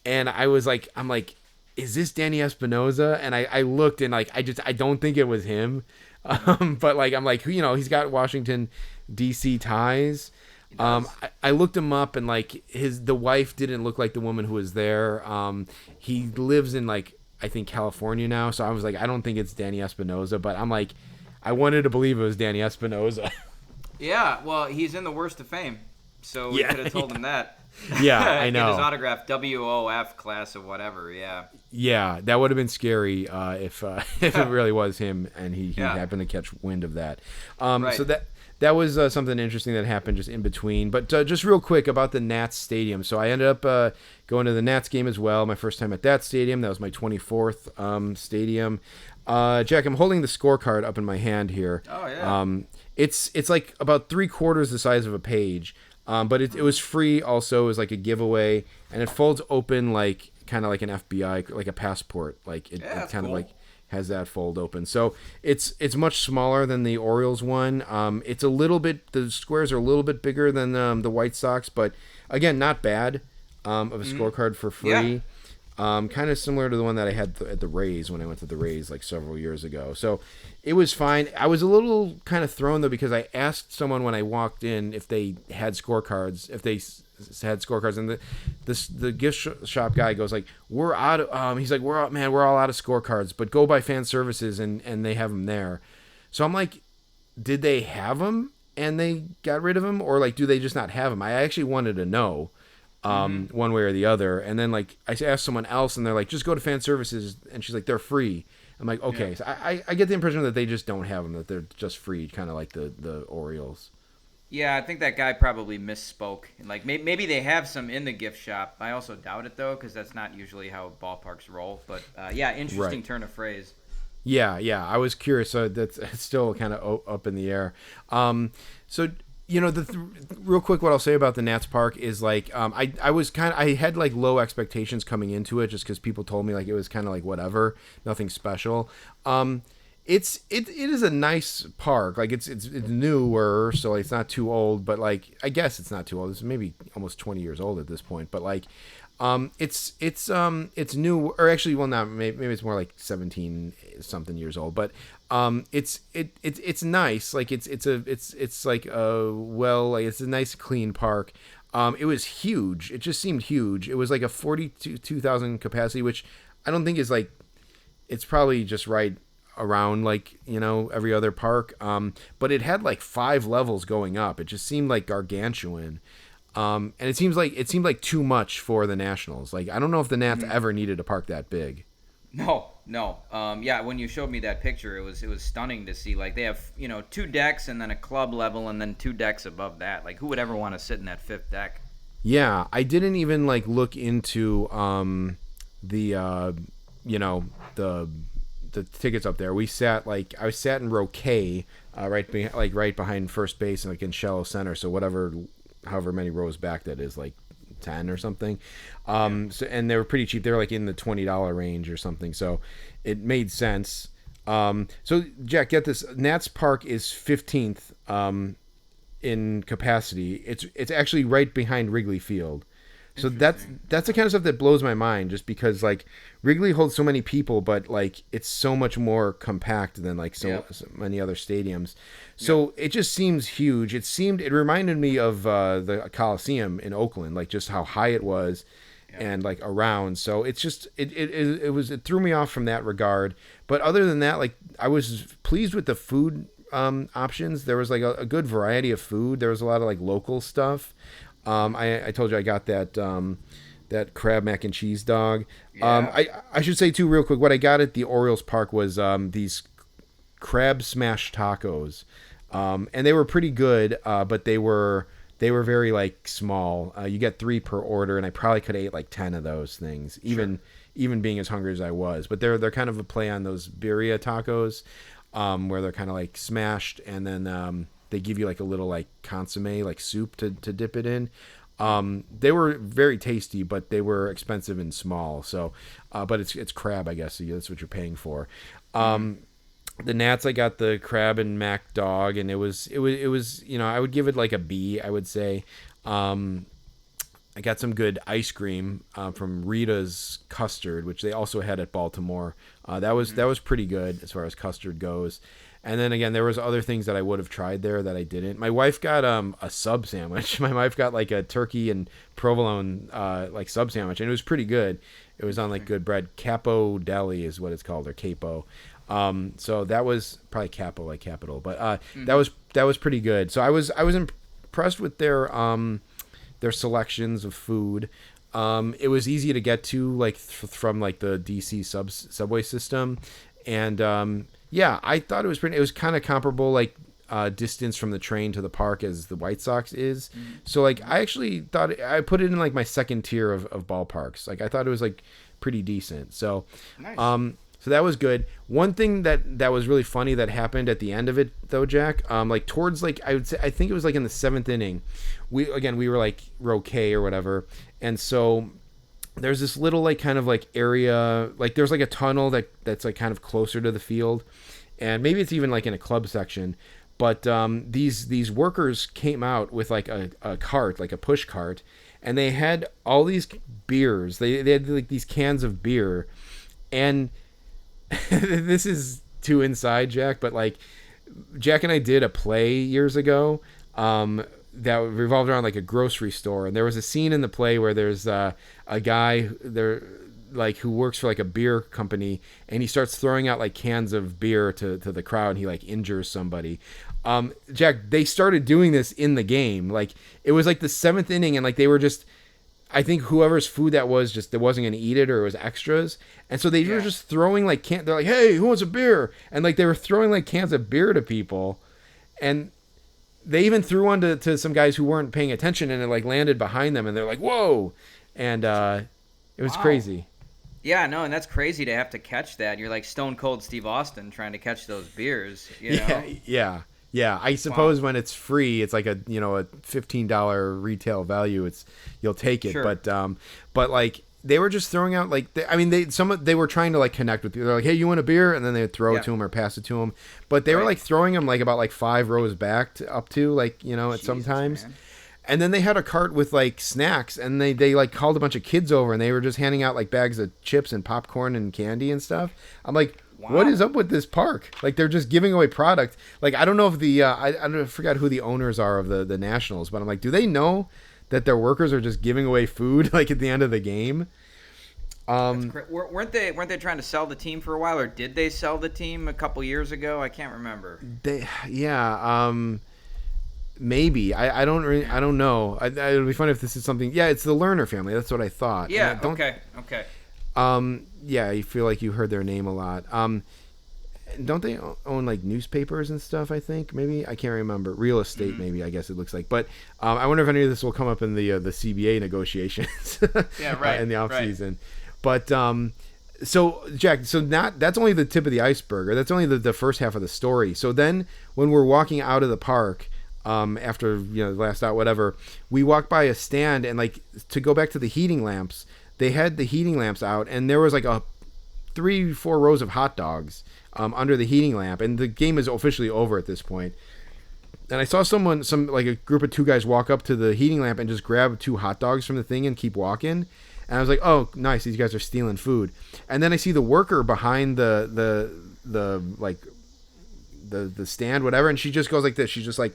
and I was like, I'm like, is this Danny Espinosa? And I looked, and like I don't think it was him, but like I'm like, he's got Washington DC ties. I looked him up, and like the wife didn't look like the woman who was there. He lives in like, I think California now. So I was like, I don't think it's Danny Espinosa, but I'm like, I wanted to believe it was Danny Espinosa. Yeah, well, he's in the worst of fame, so we could have told him that. Yeah, I know. Get his autograph, WOF class of whatever. Yeah. Yeah, that would have been scary if it really was him, and he happened to catch wind of that. Right. So that was something interesting that happened just in between. But just real quick about the Nats stadium. So I ended up going to the Nats game as well. My first time at that stadium. That was my 24th stadium. Jack, I'm holding the scorecard up in my hand here. Oh, yeah. It's like about 3/4 the size of a page. But it was free also. It was like a giveaway. And it folds open like kind of like an FBI, like a passport. Like it kind of like has that fold open. So it's much smaller than the Orioles one. It's a little bit, the squares are a little bit bigger than the White Sox, but again, not bad of a scorecard for free. Yeah. Kind of similar to the one that I had at the Rays when I went to the Rays like several years ago. So it was fine. I was a little kind of thrown though, because I asked someone when I walked in if they had scorecards, and the gift shop guy goes like, we're out of, he's like, we're all out of scorecards, but go by fan services and they have them there. So I'm like, did they have them and they got rid of them, or like, do they just not have them? I actually wanted to know. One way or the other. And then like I asked someone else, and they're like, just go to fan services, and she's like, they're free. I'm like, okay. Yeah. So I get the impression that they just don't have them, that they're just free, kind of like the Orioles. Yeah, I think that guy probably misspoke. Like maybe they have some in the gift shop. I also doubt it though, because that's not usually how ballparks roll. But yeah, interesting turn of phrase. Yeah. I was curious. So that's still kind of up in the air. So real quick, what I'll say about the Nats Park is like, I had like low expectations coming into it just because people told me like it was kind of like whatever, nothing special. It is a nice park. Like it's newer, so like, it's not too old. But like I guess it's not too old. It's maybe almost 20 years old at this point. But like, it's new, or actually, well, not maybe it's more like 17 something years old. But it's nice. Like it's like like it's a nice clean park. It was huge. It just seemed huge. It was like a 42,000 capacity, which I don't think is like, it's probably just right around like every other park, but it had like 5 levels going up. It just seemed like gargantuan, and it seemed like too much for the Nationals. Like I don't know if the Nats ever needed a park that big. No. Yeah, when you showed me that picture, it was stunning to see. Like they have 2 decks and then a club level and then 2 decks above that. Like who would ever want to sit in that 5th deck? Yeah, I didn't even like look into the tickets up there. I sat in row K, right behind first base and like in shallow center. So however many rows back that is, like 10 or something. So, and they were pretty cheap. They were like in the $20 range or something. So it made sense. So Jack, get this: Nats Park is 15th in capacity. It's actually right behind Wrigley Field. So that's the kind of stuff that blows my mind, just because like Wrigley holds so many people, but like it's so much more compact than like so many other stadiums. So it just seems huge. It reminded me of the Coliseum in Oakland, like just how high it was and like around. So it's just it threw me off from that regard. But other than that, like I was pleased with the food options. There was like a good variety of food. There was a lot of like local stuff. I told you I got that crab mac and cheese dog. I should say too, real quick, what I got at the Orioles Park was these crab smash tacos, and they were pretty good, but they were very like small. You get 3 per order, and I probably could have ate like 10 of those things, even being as hungry as I was. But they're kind of a play on those birria tacos, where they're kind of like smashed, and then they give you like a little like consomme, like soup to dip it in. They were very tasty, but they were expensive and small. So, but it's crab, I guess. So that's what you're paying for. The Nats, I got the crab and mac dog, and it was I would give it like a B, I would say. I got some good ice cream from Rita's Custard, which they also had at Baltimore. That was pretty good as far as custard goes. And then again, there was other things that I would have tried there that I didn't. My wife got a sub sandwich. My wife got like a turkey and provolone like sub sandwich, and it was pretty good. It was on like good bread. Capo Deli is what it's called, or Capo. So that was probably Capo, like capital, but that was pretty good. So I was impressed with their selections of food. It was easy to get to, like from like the DC subway system, and yeah, I thought it was pretty. It was kind of comparable, like distance from the train to the park as the White Sox is. So like I actually thought I put it in like my second tier of ballparks. Like I thought it was like pretty decent. So nice. So that was good. One thing that was really funny that happened at the end of it though, Jack, like towards like I think it was like in the 7th inning, we were like row K or whatever, and so there's this little like kind of like area, like there's like a tunnel that's like kind of closer to the field, and maybe it's even like in a club section, but these workers came out with like a cart, like a push cart, and they had all these beers. They had like these cans of beer, and this is too inside, Jack, but like Jack and I did a play years ago that revolved around like a grocery store, and there was a scene in the play where there's a guy there like who works for like a beer company, and he starts throwing out like cans of beer to the crowd, and he like injures somebody. Jack, they started doing this in the game. Like it was like the 7th inning, and like they were just, I think whoever's food that was, just they wasn't going to eat it, or it was extras. And so they were just throwing like they're like, hey, who wants a beer? And like they were throwing like cans of beer to people. And they even threw one to some guys who weren't paying attention, and it like landed behind them, and they're like, whoa. And it was crazy. Yeah, no, and that's crazy to have to catch that. You're like Stone Cold Steve Austin trying to catch those beers, you know? Yeah. I suppose when it's free, it's like a $15 retail value. You'll take it, Sure. but like they were just throwing out like they were trying to like connect with you. They're like, hey, you want a beer? And then they would throw it to them or pass it to them. But they were like throwing them like about like 5 rows back up to like at sometimes. Man. And then they had a cart with like snacks, and they like called a bunch of kids over, and they were just handing out like bags of chips and popcorn and candy and stuff. I'm like, what is up with this park? Like they're just giving away product. Like I don't know if the I forgot who the owners are of the Nationals, but I'm like, do they know that their workers are just giving away food like at the end of the game? Weren't they trying to sell the team for a while, or did they sell the team a couple years ago? I can't remember. Maybe I don't know. It would be funny if this is something. Yeah, it's the Lerner family. That's what I thought. Yeah. Okay. Yeah, you feel like you heard their name a lot. Don't they own like newspapers and stuff? I think maybe I can't remember. Real estate, maybe. I guess it looks like. But I wonder if any of this will come up in the CBA negotiations. Yeah, right. In the off season, but. So Jack, that's only the tip of the iceberg, or that's only the first half of the story. So then, when we're walking out of the park, after the last out, whatever, we walked by a stand, and like to go back to the heating lamps, they had the heating lamps out, and there was like a 3-4 rows of hot dogs under the heating lamp, and the game is officially over at this point. And I saw a group of 2 guys walk up to the heating lamp and just grab 2 hot dogs from the thing and keep walking. And I was like, oh, nice, these guys are stealing food. And then I see the worker behind the stand, whatever, and she just goes like this. She just like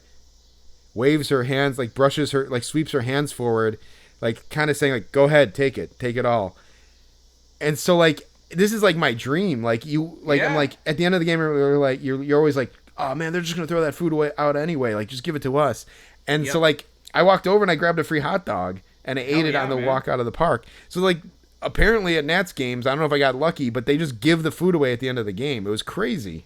waves her hands, like brushes her, like sweeps her hands forward, like kind of saying like, go ahead, take it all. And so like, this is like my dream. Like I'm like, at the end of the game, you're like, you're always like, oh man, they're just going to throw that food out anyway. Like, just give it to us. And so like, I walked over and I grabbed a free hot dog and I ate it on the walk out of the park. So like, apparently at Nats games, I don't know if I got lucky, but they just give the food away at the end of the game. It was crazy.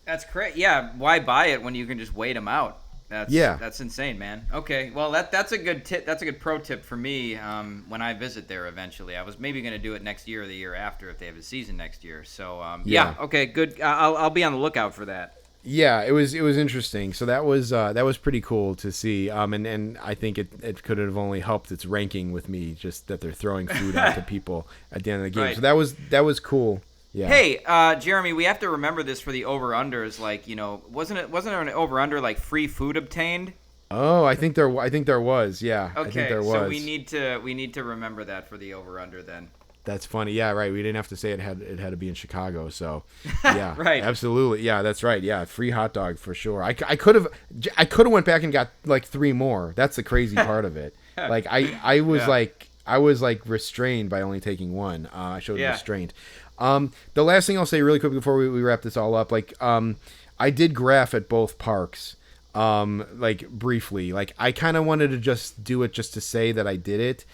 That's crazy. Yeah. Why buy it when you can just wait them out? That's insane, man. Okay, well that's a good tip. That's a good pro tip for me when I visit there eventually. I was maybe going to do it next year or the year after if they have a season next year. So okay, good. I'll be on the lookout for that. Yeah, it was interesting. So that was pretty cool to see. And I think it could have only helped its ranking with me, just that they're throwing food out to people at the end of the game. Right. So that was cool. Yeah. Hey, Jeremy, we have to remember this for the over-unders. Like, wasn't there an over-under like free food obtained? Oh, I think there was. Yeah. Okay. I think there was. So we need to remember that for the over-under then. That's funny. Yeah, right. We didn't have to say it had to be in Chicago. So, yeah, right. Absolutely. Yeah, that's right. Yeah, free hot dog for sure. I could have went back and got like 3 more. That's the crazy part of it. Like I was like restrained by only taking 1. I showed restraint. The last thing I'll say really quick before we wrap this all up, like, I did graph at both parks, like briefly, like I kind of wanted to just do it just to say that I did it.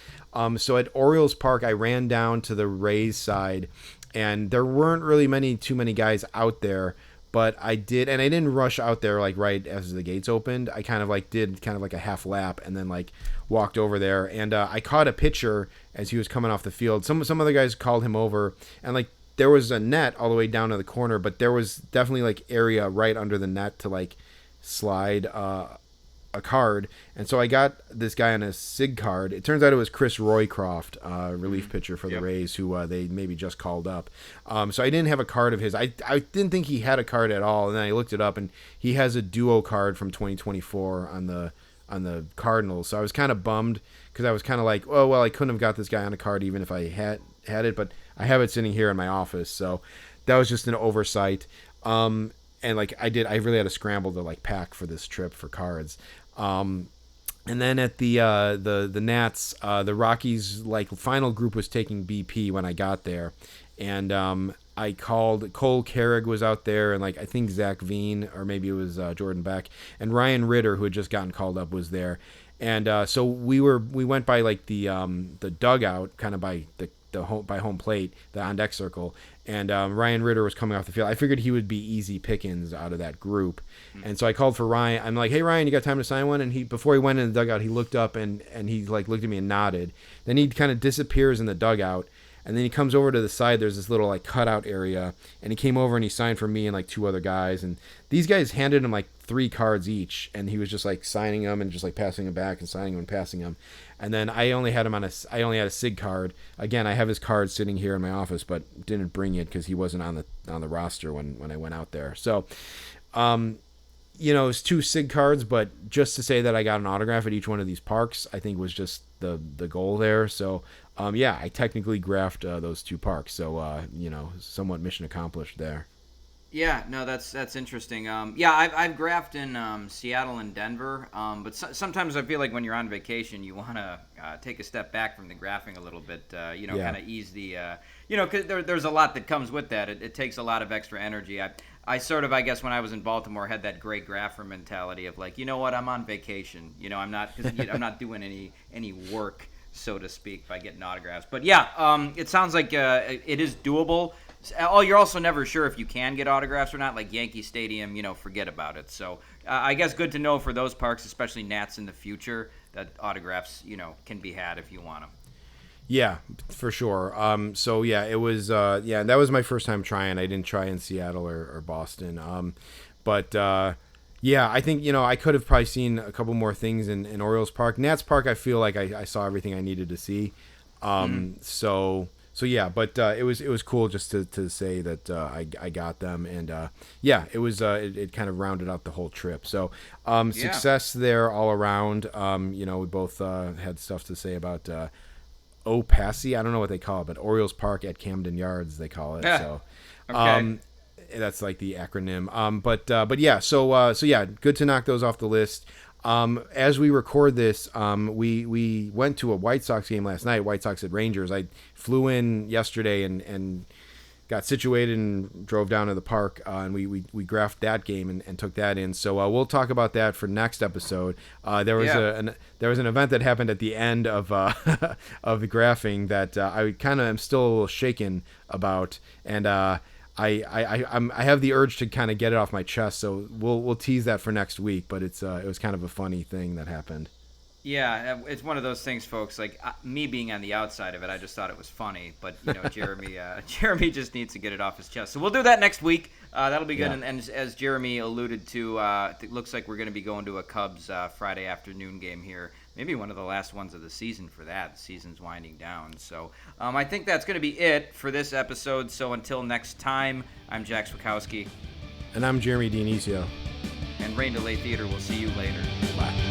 So at Orioles Park, I ran down to the Rays side, and there weren't really too many guys out there, but I did, and I didn't rush out there like right as the gates opened. I kind of like did kind of like a half lap and then like walked over there, and I caught a pitcher as he was coming off the field. Some other guys called him over, and like there was a net all the way down to the corner, but there was definitely like area right under the net to like slide a card. And so I got this guy on a SIG card. It turns out it was Chris Roycroft, relief pitcher for the Rays, who they maybe just called up. So I didn't have a card of his. I didn't think he had a card at all, and then I looked it up, and he has a duo card from 2024 on the Cardinals. So I was kind of bummed because I was kind of like, oh well, I couldn't have got this guy on a card even if I had it, but I have it sitting here in my office. So that was just an oversight. And like I really had to scramble to like pack for this trip for cards. And then at the Nats, the Rockies like final group was taking BP when I got there, and I called. Cole Carrig was out there, and like I think Zach Veen, or maybe it was Jordan Beck, and Ryan Ritter, who had just gotten called up, was there. And so we went by like the dugout, kind of by by home plate, the on deck circle, and Ryan Ritter was coming off the field. I figured he would be easy pickings out of that group, and so I called for Ryan. I'm like, hey Ryan, you got time to sign one? And before he went in the dugout, he looked up and he like looked at me and nodded. Then he kind of disappears in the dugout, And then he comes over to the side. There's this little like cutout area, and he came over and he signed for me and like 2 other guys. And these guys handed him like 3 cards each, and he was just like signing them and just like passing them back and signing them and passing them. And then I only had a SIG card. Again, I have his card sitting here in my office, but didn't bring it because he wasn't on the roster when I went out there. So, it's 2 SIG cards, but just to say that I got an autograph at each one of these parks, I think was just the goal there. So, I technically graphed those 2 parks. So, somewhat mission accomplished there. Yeah, no, that's interesting. I've graphed in Seattle and Denver, but sometimes I feel like when you're on vacation, you want to take a step back from the graphing a little bit, kind of ease the, because there's a lot that comes with that. It takes a lot of extra energy. I sort of, I guess, when I was in Baltimore, had that great grapher mentality of like, you know what, I'm on vacation. I'm not doing any work, so to speak, by getting autographs. But yeah, it sounds like it is doable. Oh, you're also never sure if you can get autographs or not. Like Yankee Stadium, forget about it. So I guess good to know for those parks, especially Nats in the future, that autographs, can be had if you want them. Yeah, for sure. So yeah, it was. That was my first time trying. I didn't try in Seattle or Boston. I think I could have probably seen a couple more things in Orioles Park. Nats Park, I feel like I saw everything I needed to see. So yeah, but it was cool just to say that I got them, and it was it kind of rounded out the whole trip. So success there all around. We both had stuff to say about OPASI. I don't know what they call it, but Orioles Park at Camden Yards they call it. Yeah. So Okay. that's like the acronym. So good to knock those off the list. As we record this, we went to a White Sox game last night, White Sox at Rangers. I flew in yesterday and got situated and drove down to the park, and we graphed that game and took that in. So we'll talk about that for next episode. There was an event that happened at the end of of the graphing that I kind of am still a little shaken about, and I have the urge to kind of get it off my chest, so we'll tease that for next week. But it was kind of a funny thing that happened. Yeah, it's one of those things, folks. Like me being on the outside of it, I just thought it was funny. But Jeremy just needs to get it off his chest. So we'll do that next week. That'll be good. Yeah. And as Jeremy alluded to, it looks like we're going to be going to a Cubs Friday afternoon game here. Maybe one of the last ones of the season for that. The season's winding down. So I think that's going to be it for this episode. So until next time, I'm Jack Swakowski. And I'm Jeremy Dionisio. And Rain Delay Theater. We'll see you later. Bye.